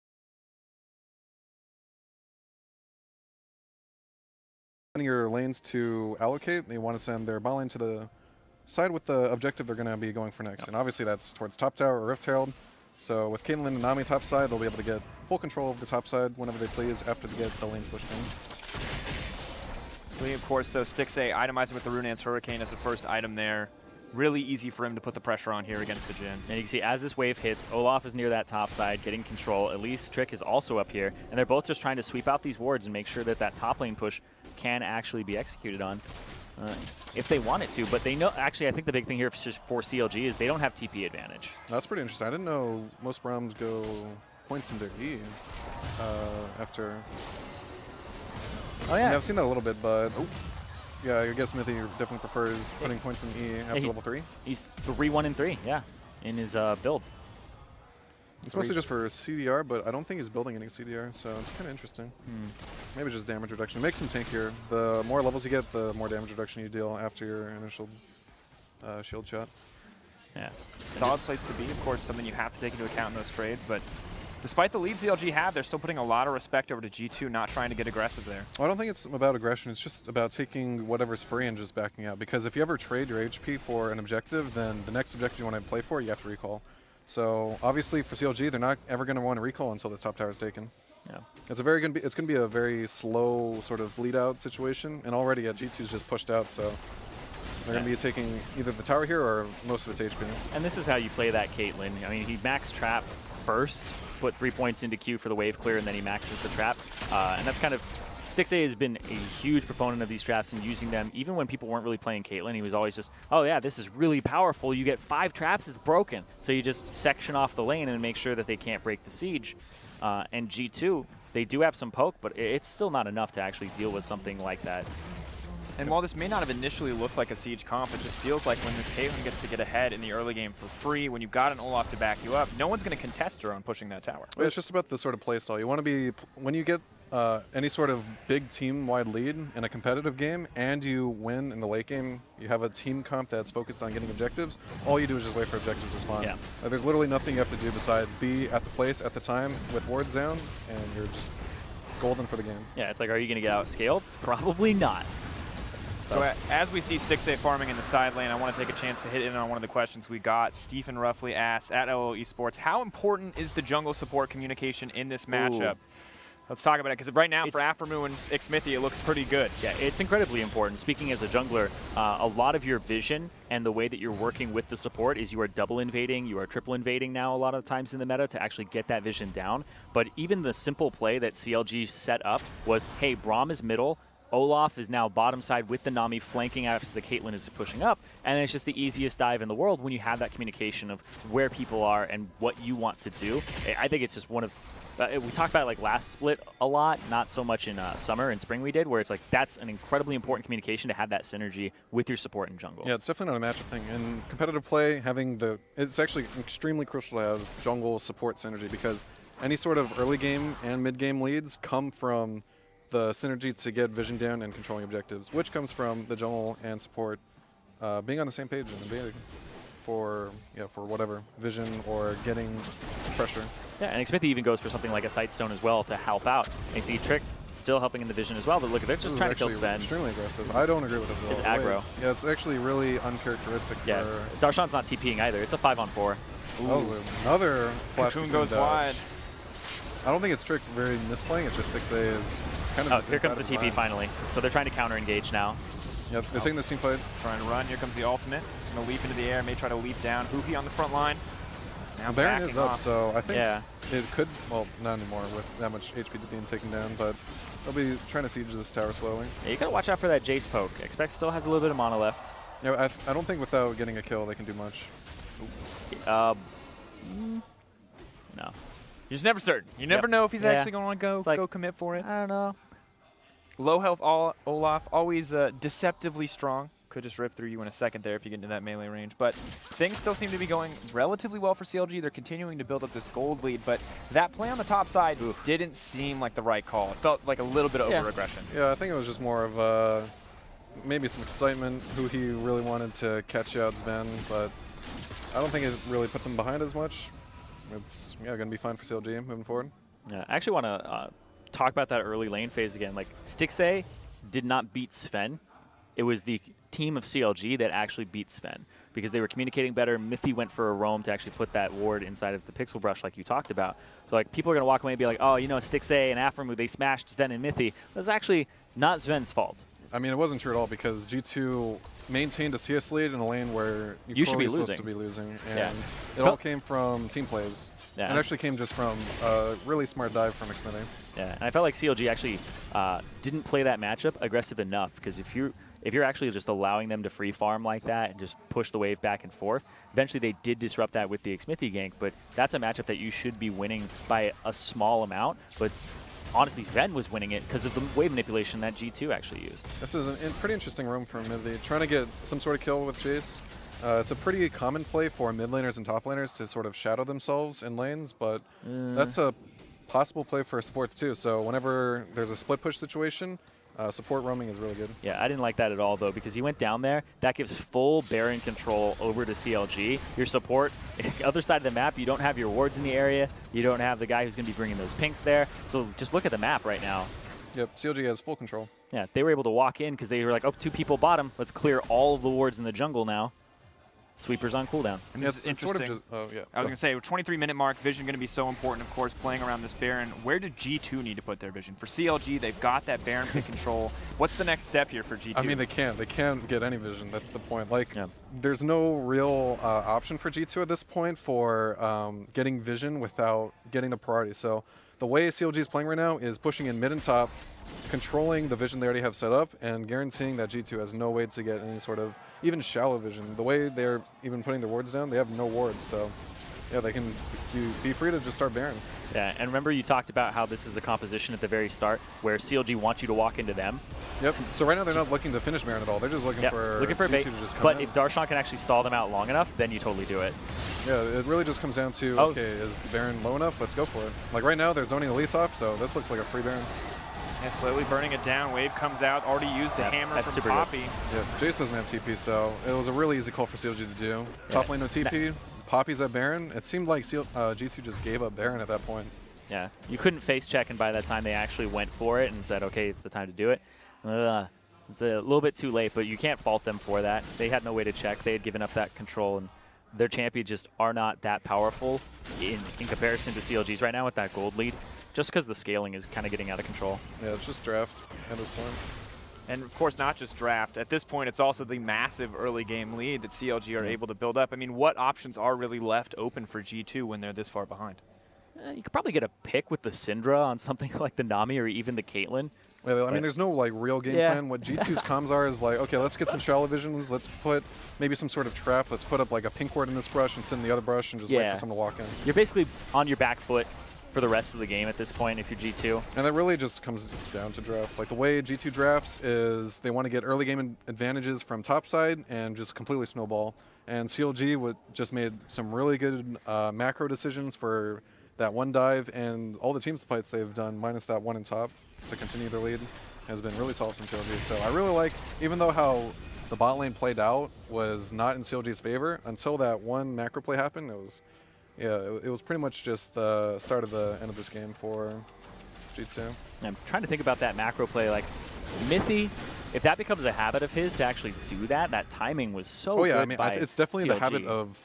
C: Your lanes to allocate. They want to send their bot lane to the side with the objective they're going to be going for next. And obviously that's towards top tower or Rift Herald. So with Caitlyn and Nami top side, they'll be able to get full control of the top side whenever they please after they get the lanes pushed in.
B: Of course, though, Stixxay itemizing with the Runaan's Hurricane as the first item there. Really easy for him to put the pressure on here against the Jhin.
A: And you can see as this wave hits, Olaf is near that top side, getting control. Elise, Trick is also up here, and they're both just trying to sweep out these wards and make sure that that top lane push can actually be executed on if they want it to. But they know, actually, I think the big thing here for CLG is they don't have TP advantage.
C: That's pretty interesting. I didn't know most Braums go points into E after
A: Oh yeah.
C: I've seen that a little bit, but yeah, I guess Mithy definitely prefers putting points in E after level 3.
A: He's 3-1-3, yeah, in his build.
C: It's mostly just for CDR, but I don't think he's building any CDR, so it's kind of interesting. Maybe just damage reduction. It makes him tankier. The more levels you get, the more damage reduction you deal after your initial shield shot.
B: Yeah, solid place to be. Of course, something you have to take into account in those trades, but despite the lead CLG have, they're still putting a lot of respect over to G2, not trying to get aggressive there.
C: Well, I don't think it's about aggression. It's just about taking whatever's free and just backing out. Because if you ever trade your HP for an objective, then the next objective you want to play for, you have to recall. So obviously for CLG, they're not ever going to want to recall until this top tower is taken.
A: Yeah,
C: it's going to be a very slow sort of bleed out situation, and already G2's just pushed out, so they're going to be taking either the tower here or most of its HP.
A: And this is how you play that Caitlyn. I mean, he maxed trap first, put 3 points into Q for the wave clear, and then he maxes the trap. And that's kind of, Stixxay has been a huge proponent of these traps and using them. Even when people weren't really playing Caitlyn, he was always just, oh yeah, this is really powerful. You get 5 traps, it's broken. So you just section off the lane and make sure that they can't break the siege. And G2, they do have some poke, but it's still not enough to actually deal with something like that.
B: And while this may not have initially looked like a siege comp, it just feels like when this Caitlyn gets to get ahead in the early game for free, when you've got an Olaf to back you up, no one's going to contest her on pushing that tower.
C: Well, it's just about the sort of play style. You want to be, when you get any sort of big team-wide lead in a competitive game and you win in the late game, you have a team comp that's focused on getting objectives, all you do is just wait for objectives to spawn.
A: Yeah.
C: There's literally nothing you have to do besides be at the place at the time with ward zone, and you're just golden for the game.
A: Yeah, it's like, are you going to get outscaled? Probably not.
B: So as we see Stixxay farming in the side lane, I want to take a chance to hit in on one of the questions we got. Stephen roughly asks, at LOL eSports, how important is the jungle support communication in this matchup?
A: Ooh.
B: Let's talk about it, because right now for Aphromoo and Xmithie, it looks pretty good.
A: Yeah, it's incredibly important. Speaking as a jungler, a lot of your vision and the way that you're working with the support is you are double invading, you are triple invading now a lot of times in the meta to actually get that vision down. But even the simple play that CLG set up was, hey, Braum is middle, Olaf is now bottom side with the Nami flanking out as the Caitlyn is pushing up, and it's just the easiest dive in the world when you have that communication of where people are and what you want to do. I think it's just one of we talked about it like last split a lot, not so much in summer and spring we did, where it's like that's an incredibly important communication to have that synergy with your support in jungle.
C: Yeah, it's definitely not a matchup thing. In competitive play, it's actually extremely crucial to have jungle support synergy, because any sort of early game and mid game leads come from the synergy to get vision down and controlling objectives, which comes from the jungle and support being on the same page and invading for whatever vision or getting pressure.
A: Yeah, and Xmithie even goes for something like a Sightstone as well to help out. And you see Trick still helping in the vision as well, but look, they're just trying to kill Zven.
C: Extremely aggressive. I don't agree with this at all.
A: It's aggro.
C: Yeah, it's actually really uncharacteristic.
A: Yeah, Darshan's not TPing either. It's a 5-on-4.
C: Oh, another flash
B: Cocoon goes wide.
C: I don't think it's Trick very misplaying. It's just Stixxay is kind of.
A: Oh, so here comes the TP finally. So they're trying to counter engage now.
C: Yep, they're taking this team fight.
B: Trying to run. Here comes the ultimate. Just going to leap into the air. May try to leap down. Huhi on the front line. Now
C: Baron is up,
B: off.
C: so I think it could. Well, not anymore with that much HP being taken down, but they'll be trying to siege this tower slowly.
A: Yeah, you gotta watch out for that Jayce poke. Expect still has a little bit of mana left.
C: Yeah, I don't think without getting a kill they can do much.
A: No.
B: You're just never certain. You never know if he's actually going to go commit for it.
A: I don't know.
B: Low health Olaf, always deceptively strong. Could just rip through you in a second there if you get into that melee range. But things still seem to be going relatively well for CLG. They're continuing to build up this gold lead, but that play on the top side didn't seem like the right call. It felt like a little bit of over-aggression.
C: Yeah, I think it was just more of maybe some excitement. Huhi really wanted to catch out Zven, but I don't think it really put them behind as much. It's going to be fine for CLG moving forward.
A: Yeah, I actually want to talk about that early lane phase again. Like, Stixxay did not beat Zven. It was the team of CLG that actually beat Zven because they were communicating better. Mithy went for a roam to actually put that ward inside of the pixel brush like you talked about. So like people are going to walk away and be like, oh, you know, Stixxay and Aphromoo, they smashed Zven and Mithy. That's actually not Zven's fault.
C: I mean, it wasn't true at all because G2 maintained a CS lead in a lane where you should be supposed to be losing. And it all came from team plays. Yeah. It actually came just from a really smart dive from Xmithie.
A: Yeah, and I felt like CLG actually didn't play that matchup aggressive enough because if you're actually just allowing them to free farm like that and just push the wave back and forth, eventually they did disrupt that with the Xmithie gank, but that's a matchup that you should be winning by a small amount. But honestly, Zven was winning it because of the wave manipulation that G2 actually used.
C: This is a pretty interesting room for Mithy. Trying to get some sort of kill with Jayce. It's a pretty common play for mid laners and top laners to sort of shadow themselves in lanes, but that's a possible play for supports too. So whenever there's a split push situation, support roaming is really good.
A: Yeah, I didn't like that at all, though, because he went down there. That gives full Baron control over to CLG. Your support, other side of the map, you don't have your wards in the area. You don't have the guy who's going to be bringing those pinks there. So just look at the map right now.
C: Yep, CLG has full control.
A: Yeah, they were able to walk in because they were like, oh, 2 people bottom. Let's clear all of the wards in the jungle now. Sweepers on cooldown.
B: And this is interesting.
C: Sort of just, oh, yeah.
B: I was going to say, 23-minute mark, vision going to be so important, of course, playing around this Baron. Where did G2 need to put their vision? For CLG, they've got that Baron pick control. What's the next step here for G2?
C: I mean, they can't get any vision. That's the point. Like, there's no real option for G2 at this point for getting vision without getting the priority. So the way CLG is playing right now is pushing in mid and top, controlling the vision they already have set up, and guaranteeing that G2 has no way to get any sort of even shallow vision. The way they're even putting their wards down, they have no wards, so yeah, they can be free to just start Baron.
A: Yeah, and remember you talked about how this is a composition at the very start where CLG wants you to walk into them.
C: Yep, so right now they're not looking to finish Baron at all. They're just looking for
A: a bait.
C: to just come
A: but
C: in.
A: if Darshan can actually stall them out long enough, then you totally do it.
C: Yeah, it really just comes down to, okay, is the Baron low enough? Let's go for it. Like right now, they're zoning Elise off, so this looks like a free Baron.
B: Yeah, slowly burning it down. Wave comes out, already used the hammer from Poppy.
C: Yeah, Jayce doesn't have TP, so it was a really easy call for CLG to do. Top lane no TP, Poppy's at Baron. It seemed like G2 just gave up Baron at that point.
A: Yeah, you couldn't face check, and by that time they actually went for it and said, okay, it's the time to do it. It's a little bit too late, but you can't fault them for that. They had no way to check. They had given up that control, and their champions just are not that powerful in comparison to CLG's right now with that gold lead, just because the scaling is kind of getting out of control.
C: Yeah, it's just draft at this point.
B: And of course, not just draft. At this point, it's also the massive early game lead that CLG are able to build up. I mean, what options are really left open for G2 when they're this far behind?
A: You could probably get a pick with the Syndra on something like the Nami or even the Caitlyn.
C: Yeah, I mean, there's no like real game plan. What G2's comms are is like, okay, let's get some shallow visions. Let's put maybe some sort of trap. Let's put up like a pink ward in this brush and sit in the other brush and just wait for someone to walk in.
A: You're basically on your back foot for the rest of the game at this point if you're G2.
C: And that really just comes down to draft. Like the way G2 drafts is they want to get early game advantages from top side and just completely snowball. And CLG just made some really good macro decisions for that one dive, and all the team fights they've done, minus that one in top, to continue their lead, has been really solid from CLG. So I really like, even though how the bot lane played out was not in CLG's favor, until that one macro play happened, it was pretty much just the start of the end of this game for G2.
A: I'm trying to think about that macro play, like Mithy, if that becomes a habit of his to actually do that, that timing was so good. Oh yeah, I mean,
C: it's definitely
A: CLG.
C: The habit of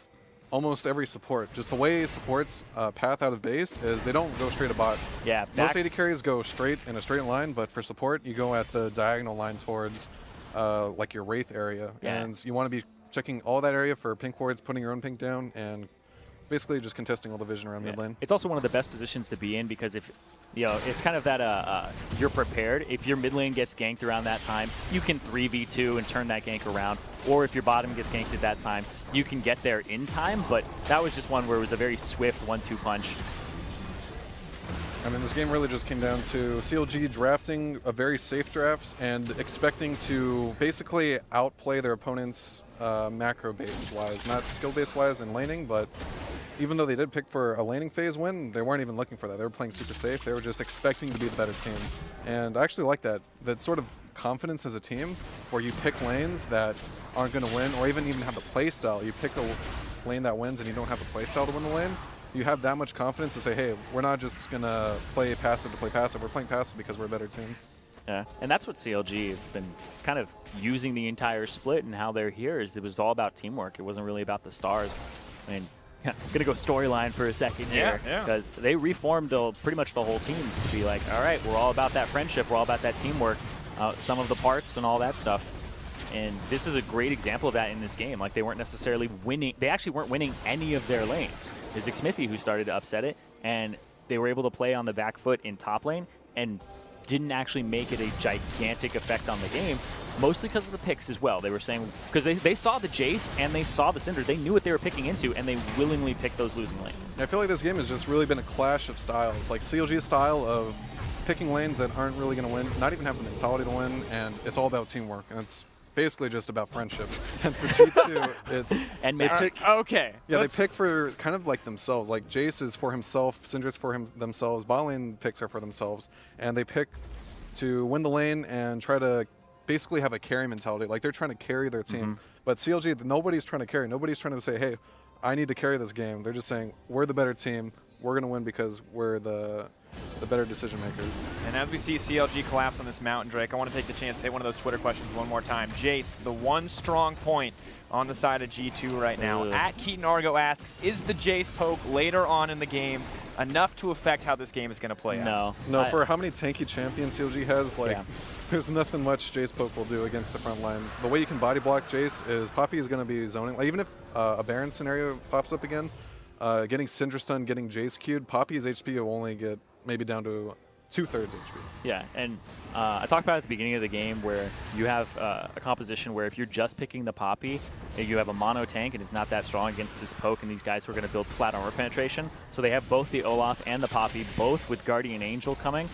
C: almost every support. Just the way supports path out of base is they don't go straight to bot.
A: Yeah.
C: Most AD carries go straight in a straight line, but for support, you go at the diagonal line towards like your Wraith area.
A: Yeah.
C: And you want to be checking all that area for pink wards, putting your own pink down, and basically just contesting all the vision around mid lane.
A: It's also one of the best positions to be in because if, you know, it's kind of that you're prepared. If your mid lane gets ganked around that time, you can 3v2 and turn that gank around. Or if your bottom gets ganked at that time, you can get there in time. But that was just one where it was a very swift 1-2 punch.
C: I mean, this game really just came down to CLG drafting a very safe draft and expecting to basically outplay their opponents macro-based wise, not skill-based wise in laning, but even though they did pick for a laning phase win, they weren't even looking for that. They were playing super safe. They were just expecting to be the better team. And I actually like that sort of confidence as a team where you pick lanes that aren't going to win or even have the play style. You pick a lane that wins and you don't have the play style to win the lane. You have that much confidence to say, hey, we're not just going to play passive to play passive. We're playing passive because we're a better team.
A: Yeah, and that's what CLG have been kind of using the entire split and how they're here is it was all about teamwork. It wasn't really about the stars. I mean, yeah, I'm going to go storyline for a second here because they reformed pretty much the whole team to be like, all right, we're all about that friendship. We're all about that teamwork, some of the parts and all that stuff. And this is a great example of that in this game. Like, they weren't necessarily winning. They actually weren't winning any of their lanes. It's Xmithie who started to upset it, and they were able to play on the back foot in top lane and didn't actually make it a gigantic effect on the game, mostly because of the picks as well. They were saying, because they saw the Jayce and they saw the Syndra. They knew what they were picking into, and they willingly picked those losing lanes.
C: I feel like this game has just really been a clash of styles. Like CLG's style of picking lanes that aren't really going to win, not even have the mentality to win, and it's all about teamwork, and it's basically just about friendship. And for G2, it's
A: and
C: they pick,
B: okay.
C: yeah, they pick for kind of like themselves. Like Jayce is for himself, Syndra's for themselves, bot lane picks are for themselves, and they pick to win the lane and try to basically have a carry mentality. Like they're trying to carry their team. But CLG, nobody's trying to carry. Nobody's trying to say, hey, I need to carry this game. They're just saying, we're the better team. We're going to win because we're the better decision makers.
B: And as we see CLG collapse on this mountain, Drake, I want to take the chance to hit one of those Twitter questions one more time. Jayce, the one strong point on the side of G2 right now. At Keaton Argo asks, is the Jayce poke later on in the game enough to affect how this game is going to play out?
C: No, for how many tanky champions CLG has, like, there's nothing much Jayce poke will do against the front line. The way you can body block Jayce is Poppy is going to be zoning. Like, even if a Baron scenario pops up again, getting Syndra stun, getting Jayce queued, Poppy's HP will only get maybe down to 2/3 HP.
A: Yeah, and I talked about it at the beginning of the game where you have a composition where if you're just picking the Poppy, you have a mono tank and it's not that strong against this poke and these guys who are going to build flat armor penetration. So they have both the Olaf and the Poppy, both with Guardian Angel coming.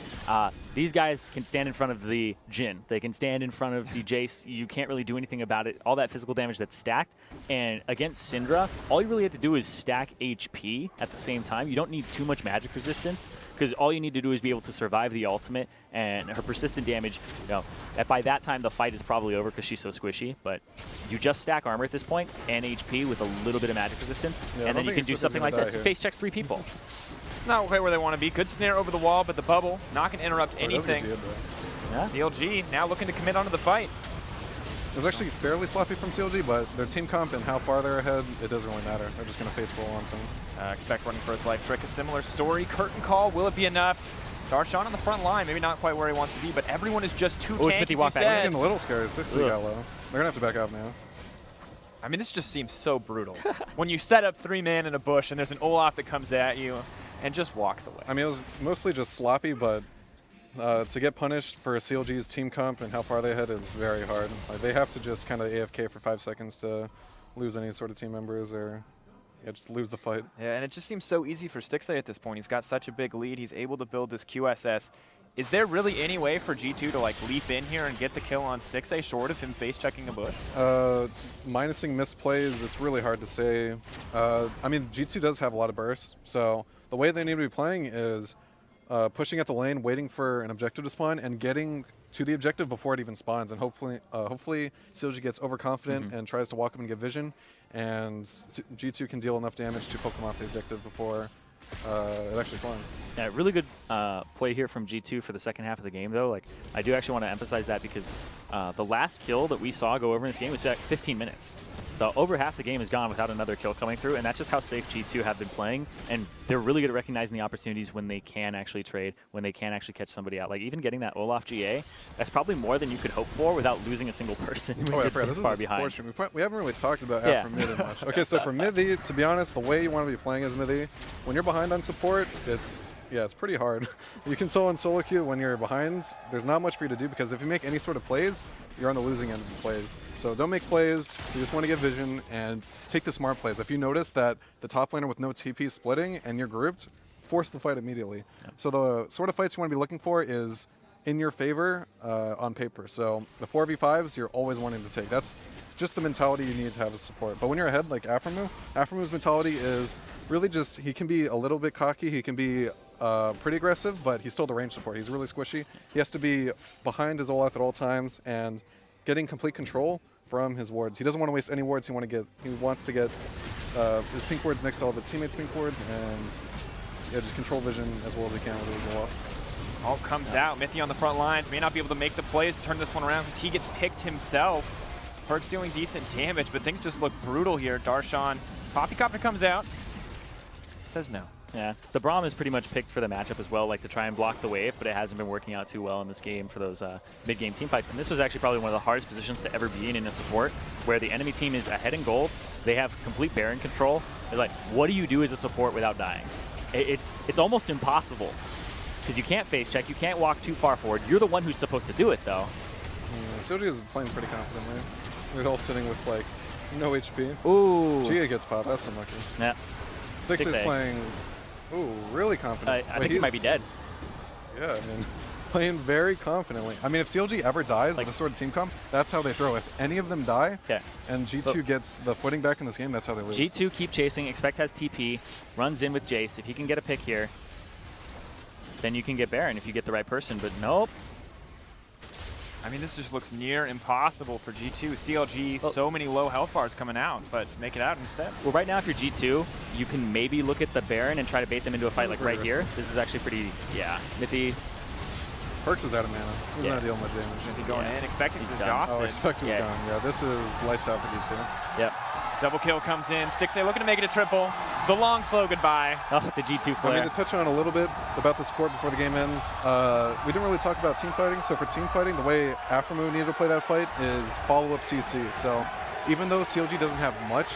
A: These guys can stand in front of the Jhin. They can stand in front of the Jayce. You can't really do anything about it. All that physical damage that's stacked. And against Syndra, all you really have to do is stack HP at the same time. You don't need too much magic resistance because all you need to do is be able to survive the ultimate and her persistent damage. You know, by that time the fight is probably over because she's so squishy. But you just stack armor at this point and HP with a little bit of magic resistance, and then you can do something like this. Face checks 3 people.
B: Not quite where they want to be. Good snare over the wall, but the bubble not going to interrupt anything. CLG now looking to commit onto the fight.
C: It was actually fairly sloppy from CLG, but their team comp and how far they're ahead, it doesn't really matter. They're just going to face full on soon.
B: Expect running for his life. Trick, a similar story. Curtain call, will it be enough? Darshan on the front line, maybe not quite where he wants to be, but everyone is just too tanky.
A: Xmithie
C: It's getting a little scary. Stixxay got low. They're going to have to back out now.
B: I mean, this just seems so brutal. When you set up 3 man in a bush and there's an Olaf that comes at you and just walks away.
C: I mean, it was mostly just sloppy, but to get punished for CLG's team comp and how far they head is very hard. Like, they have to just kind of AFK for 5 seconds to lose any sort of team members or just lose the fight.
B: Yeah, and it just seems so easy for Stixxay at this point. He's got such a big lead. He's able to build this QSS. Is there really any way for G2 to like leap in here and get the kill on Stixxay short of him face checking a bush?
C: Minusing misplays, it's really hard to say. I mean, G2 does have a lot of bursts, so the way they need to be playing is pushing at the lane, waiting for an objective to spawn, and getting to the objective before it even spawns. And hopefully CLG gets overconfident and tries to walk up and get vision, and G2 can deal enough damage to poke them off the objective before it actually spawns. Yeah,
A: really good play here from G2 for the second half of the game, though. Like, I do actually want to emphasize that because the last kill that we saw go over in this game was at 15 minutes. So over half the game is gone without another kill coming through, and that's just how safe G2 have been playing. And they're really good at recognizing the opportunities when they can actually trade, when they can actually catch somebody out. Like, even getting that Olaf GA, that's probably more than you could hope for without losing a single person.
C: Oh, yeah, this is the support stream. We haven't really talked about Aphromoo much. Okay, so for Mithy, to be honest, the way you want to be playing as Mithy, when you're behind on support, it's pretty hard. You can solo queue when you're behind. There's not much for you to do because if you make any sort of plays, you're on the losing end of the plays. So don't make plays. You just want to get vision and take the smart plays. If you notice that the top laner with no TP is splitting and you're grouped, force the fight immediately. Yep. So the sort of fights you want to be looking for is in your favor on paper. So the 4v5s you're always wanting to take. That's just the mentality you need to have as support. But when you're ahead like Aphromoo, mentality is really just, he can be a little bit cocky, he can be pretty aggressive, but he's still the range support. He's really squishy. He has to be behind his Olaf at all times and getting complete control from his wards. He doesn't want to waste any wards. He wants to get his pink wards next to all of his teammates' pink wards and just control vision as well as he can with his Olaf.
B: All comes out. Mithy on the front lines may not be able to make the plays to turn this one around because he gets picked himself. PerkZ doing decent damage, but things just look brutal here. Darshan, Poppycopter comes out, says no.
A: Yeah, the Braum is pretty much picked for the matchup as well, like to try and block the wave, but it hasn't been working out too well in this game for those mid-game team fights. And this was actually probably one of the hardest positions to ever be in a support, where the enemy team is ahead in gold, they have complete Baron control. They're like, what do you do as a support without dying? It's almost impossible, because you can't face check, you can't walk too far forward. You're the one who's supposed to do it, though.
C: CLG is playing pretty confidently. They're all sitting with, like, no HP.
A: Ooh.
C: Gia gets popped, that's unlucky.
A: Yeah.
C: Stixxay's playing... Ooh, really confident.
A: I think he might be dead.
C: Yeah, I mean, playing very confidently. I mean, if CLG ever dies with a sort of team comp, that's how they throw. If any of them die, and G2 gets the footing back in this game, that's how they lose.
A: G2 keep chasing. Expect has TP, runs in with Jayce. If he can get a pick here, then you can get Baron if you get the right person, but nope.
B: I mean, this just looks near impossible for G2. CLG, so many low health bars coming out, but make it out instead.
A: Well, right now, if you're G2, you can maybe look at the Baron and try to bait them into a fight like right here. This is actually pretty, Mithy.
C: PerkZ is out of mana. He's not dealing much damage.
B: Mithy going in, expecting he's
A: done.
C: Oh, expect he's gone. Yeah, this is lights out for G2.
A: Yep.
B: Double kill comes in. Stixxay looking to make it a triple. The long slow goodbye.
A: Oh, the G2 flare.
C: I mean, to touch on a little bit about the support before the game ends, we didn't really talk about team fighting. So for team fighting, the way Aphromoo needed to play that fight is follow-up CC. So even though CLG doesn't have much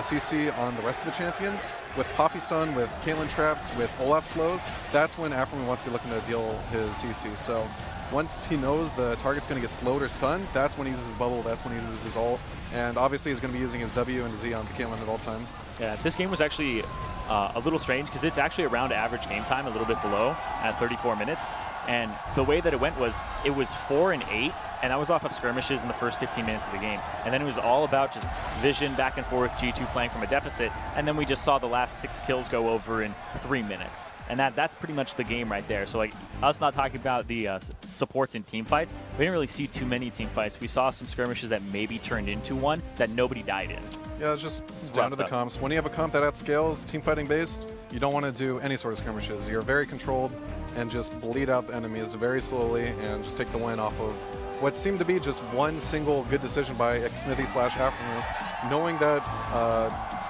C: CC on the rest of the champions, with Poppy Stun, with Caitlyn traps, with Olaf slows, that's when Aphromoo wants to be looking to deal his CC. So once he knows the target's going to get slowed or stunned, that's when he uses his bubble, that's when he uses his ult. And obviously he's going to be using his W and Z on Caitlyn at all times.
A: Yeah, this game was actually a little strange because it's actually around average game time, a little bit below at 34 minutes. And the way that it went was, it was 4 and 8, and that was off of skirmishes in the first 15 minutes of the game. And then it was all about just vision back and forth, G2 playing from a deficit, and then we just saw the last 6 kills go over in 3 minutes. And that's pretty much the game right there. So like, us not talking about the supports in team fights, we didn't really see too many team fights. We saw some skirmishes that maybe turned into one that nobody died in.
C: Yeah, it's just down to the comps. When you have a comp that outscales team fighting based, you don't want to do any sort of skirmishes. You're very controlled and just bleed out the enemies very slowly and just take the win off of what seemed to be just one single good decision by Xmithie / Aphromoo, knowing that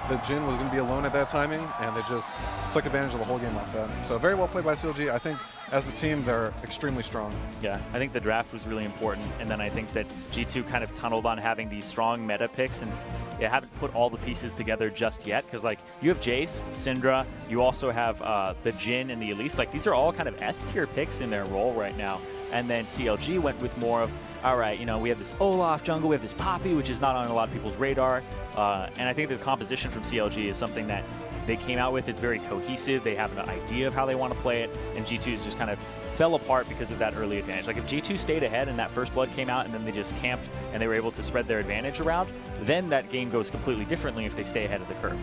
C: the Jhin was going to be alone at that timing, and they just took advantage of the whole game off that. So very well played by CLG. I think as a team, they're extremely strong.
A: Yeah, I think the draft was really important, and then I think that G2 kind of tunneled on having these strong meta picks, and they haven't put all the pieces together just yet, because like, you have Jayce, Syndra, you also have the Jhin and the Elise. Like, these are all kind of S-tier picks in their role right now. And then CLG went with more of, all right, you know, we have this Olaf jungle, we have this Poppy, which is not on a lot of people's radar. And I think the composition from CLG is something that they came out with. It's very cohesive. They have an idea of how they want to play it. And G2's just kind of fell apart because of that early advantage. Like, if G2 stayed ahead and that first blood came out and then they just camped and they were able to spread their advantage around, then that game goes completely differently if they stay ahead of the curve.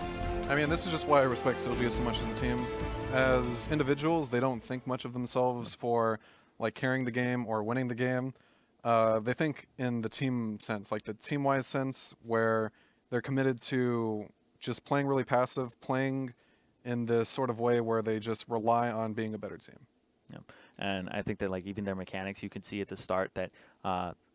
C: I mean, this is just why I respect CLG so much as a team. As individuals, they don't think much of themselves for like carrying the game or winning the game. They think in the team sense, like the team-wise sense, where they're committed to just playing really passive, playing in this sort of way where they just rely on being a better team.
A: Yep. And I think that like even their mechanics, you can see at the start that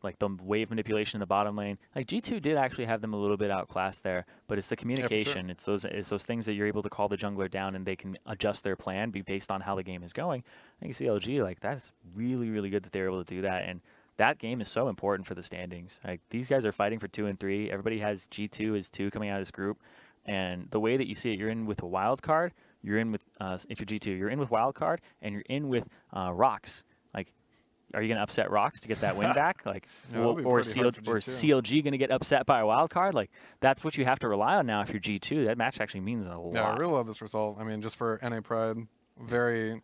A: like the wave manipulation in the bottom lane, like G2 did actually have them a little bit outclassed there, but it's the communication. Yeah, for sure. It's those things that you're able to call the jungler down and they can adjust their plan based on how the game is going. I think CLG, like, that's really, really good that they're able to do that. And that game is so important for the standings. Like, these guys are fighting for 2 and 3. Everybody has G2 as 2 coming out of this group. And the way that you see it, you're in with a wild card. You're in with, if you're G2, you're in with wild card, and you're in with Rocks. Like, are you going to upset Rocks to get that win back? Like,
C: yeah,
A: or is CLG going to get upset by a wild card? Like, that's what you have to rely on now if you're G2. That match actually means a lot.
C: Yeah, I really love this result. I mean, just for NA pride, very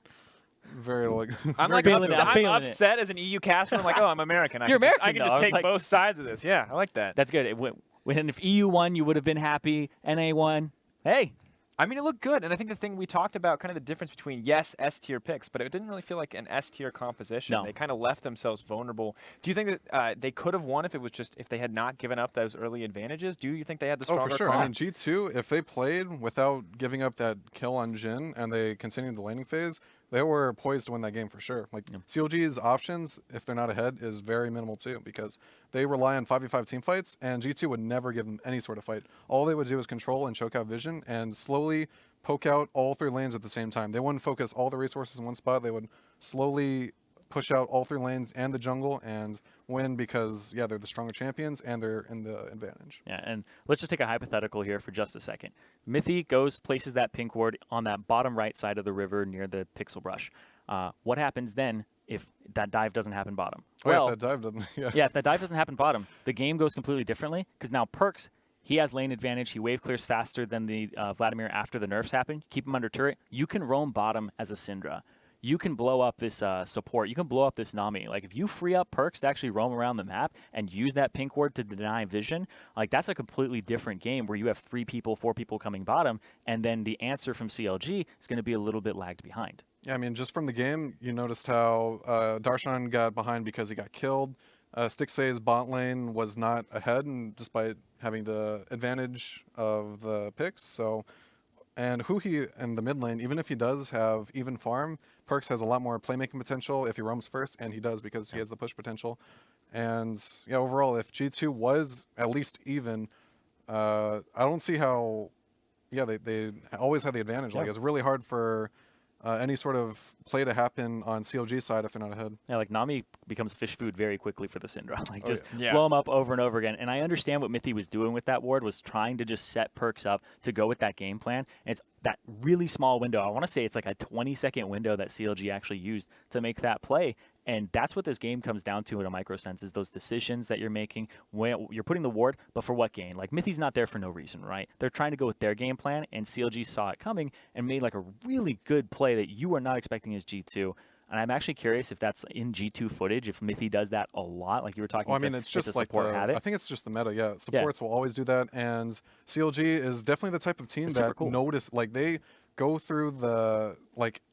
C: like.
B: I'm like I'm upset as an EU caster. I'm like, oh, I'm American.
A: You're American.
B: I can just take both sides of this. Yeah, I like that.
A: That's good. When if EU won, you would have been happy. NA won. Hey.
B: I mean, it looked good, and I think the thing we talked about, kind of the difference between, yes, S-tier picks, but it didn't really feel like an S-tier composition.
A: No.
B: They kind of left themselves vulnerable. Do you think that they could have won if it was just, if they had not given up those early advantages? Do you think they had the stronger
C: Oh, for sure.
B: call?
C: I mean, G2, if they played without giving up that kill on Jhin and they continued the laning phase, they were poised to win that game for sure. Like, CLG's options, if they're not ahead, is very minimal too, because they rely on 5v5 team fights, and G2 would never give them any sort of fight. All they would do is control and choke out vision and slowly poke out all 3 lanes at the same time. They wouldn't focus all the resources in one spot. They would slowly push out all 3 lanes and the jungle and win because, yeah, they're the stronger champions and they're in the advantage.
A: Yeah, and let's just take a hypothetical here for just a second. Mithy places that pink ward on that bottom right side of the river near the pixel brush. What happens then if that dive doesn't happen bottom?
C: Oh, well, yeah, if that dive doesn't,
A: yeah, if that dive doesn't happen bottom, the game goes completely differently because now PerkZ, he has lane advantage. He wave clears faster than the Vladimir after the nerfs happen. Keep him under turret. You can roam bottom as a Syndra. you can blow up this support. You can blow up this Nami. Like, if you free up PerkZ to actually roam around the map and use that pink ward to deny vision, like, that's a completely different game where you have 3 people, 4 people coming bottom, and then the answer from CLG is going to be a little bit lagged behind.
C: Yeah, I mean, just from the game, you noticed how Darshan got behind because he got killed. Stixxay's bot lane was not ahead, and despite having the advantage of the picks. So, and Huhi in the mid lane, even if he does have even farm, PerkZ has a lot more playmaking potential if he roams first, and he does because he has the push potential. And yeah, overall, if G2 was at least even, I don't see how. Yeah, they always had the advantage. Like, it's really hard for any sort of play to happen on CLG side if they're not ahead.
A: Yeah, like, Nami becomes fish food very quickly for the Syndra. Like, just
B: yeah.
A: blow him up over and over again. And I understand what Mithy was doing with that ward, was trying to just set PerkZ up to go with that game plan. And it's that really small window. I want to say it's like a 20-second window that CLG actually used to make that play. And that's what this game comes down to in a micro sense, is those decisions that you're making when you're putting the ward, but for what gain? Like, Mithy's not there for no reason, right? They're trying to go with their game plan, and CLG saw it coming and made like a really good play that you were not expecting as G2. And I'm actually curious if that's in G2 footage, if Mithy does that a lot, like you were talking about.
C: Well, I mean, it's just like I think it's just the meta, yeah. Supports will always do that, and CLG is definitely the type of team that notice, like, they go through the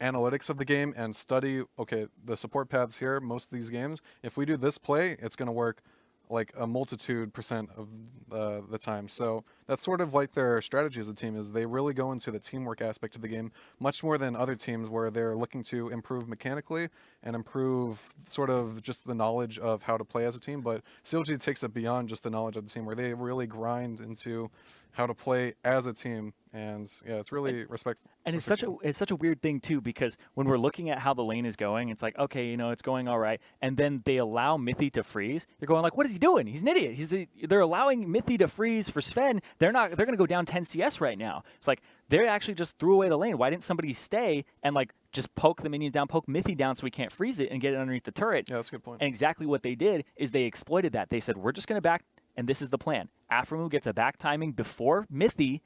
C: analytics of the game and study, okay, the support paths here, most of these games, if we do this play, it's going to work like a multitude % of the time. So that's sort of like their strategy as a team, is they really go into the teamwork aspect of the game much more than other teams where they're looking to improve mechanically and improve sort of just the knowledge of how to play as a team. But CLG takes it beyond just the knowledge of the team, where they really grind into how to play as a team. And yeah, it's really respectful.
A: And it's such a weird thing too, because when we're looking at how the lane is going, it's like, okay, you know, it's going all right, and then they allow Mithy to freeze. You're going like, what is he doing? He's an idiot. They're allowing Mithy to freeze for Zven. They're going to go down 10 CS right now. It's like they actually just threw away the lane. Why didn't somebody stay and like just poke the minions down, poke Mithy down so we can't freeze it and get it underneath the turret?
C: Yeah, that's a good point.
A: And exactly what they did is they exploited that. They said, we're just going to back, and this is the plan. Aphromoo gets a back timing before Mithy,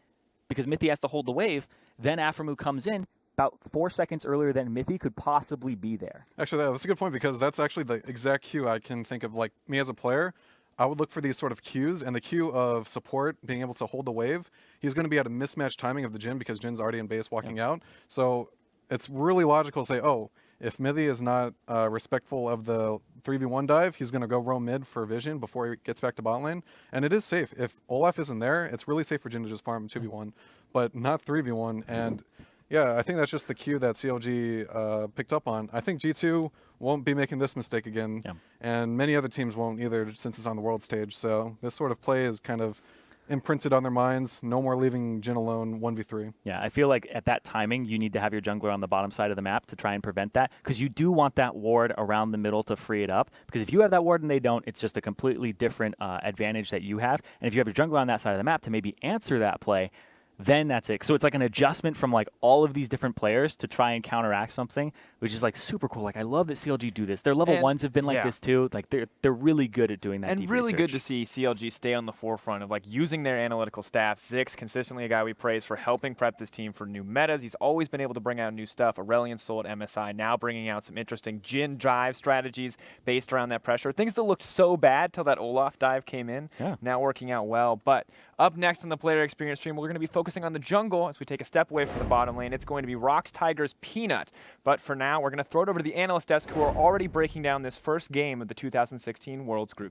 A: because Mithy has to hold the wave. Then Aphromoo comes in about 4 seconds earlier than Mithy could possibly be there.
C: Actually, that's a good point, because that's actually the exact cue I can think of. Like, me as a player, I would look for these sort of cues, and the cue of support being able to hold the wave, he's going to be at a mismatched timing of the Jhin, because Jin's already in base walking out. So it's really logical to say, oh, if Mithy is not respectful of the 3v1 dive, he's going to go roam mid for vision before he gets back to bot lane. And it is safe. If Olaf isn't there, it's really safe for Jhin to just farm 2v1, but not 3v1. And yeah, I think that's just the cue that CLG picked up on. I think G2 won't be making this mistake again, and many other teams won't either, since it's on the world stage. So this sort of play is kind of imprinted on their minds. No more leaving Jhin alone 1v3.
A: Yeah, I feel like at that timing, you need to have your jungler on the bottom side of the map to try and prevent that, because you do want that ward around the middle to free it up, because if you have that ward and they don't, it's just a completely different advantage that you have. And if you have your jungler on that side of the map to maybe answer that play, then that's it. So it's like an adjustment from like all of these different players to try and counteract something, which is like super cool. Like, I love that CLG do this. Their level ones have been like this too. Like, they're really good at doing that.
B: And
A: deep
B: really good
A: research.
B: to see CLG stay on the forefront of like using their analytical staff. Zix, consistently a guy we praise for helping prep this team for new metas. He's always been able to bring out new stuff. Aurelion Sol at MSI, now bringing out some interesting Jhin drive strategies based around that pressure. Things that looked so bad till that Olaf dive came in, now working out well. But up next on the player experience stream, we're going to be focusing on the jungle as we take a step away from the bottom lane. It's going to be Rocks, Tigers, Peanut. But for now, we're going to throw it over to the analyst desk, who are already breaking down this first game of the 2016 Worlds Group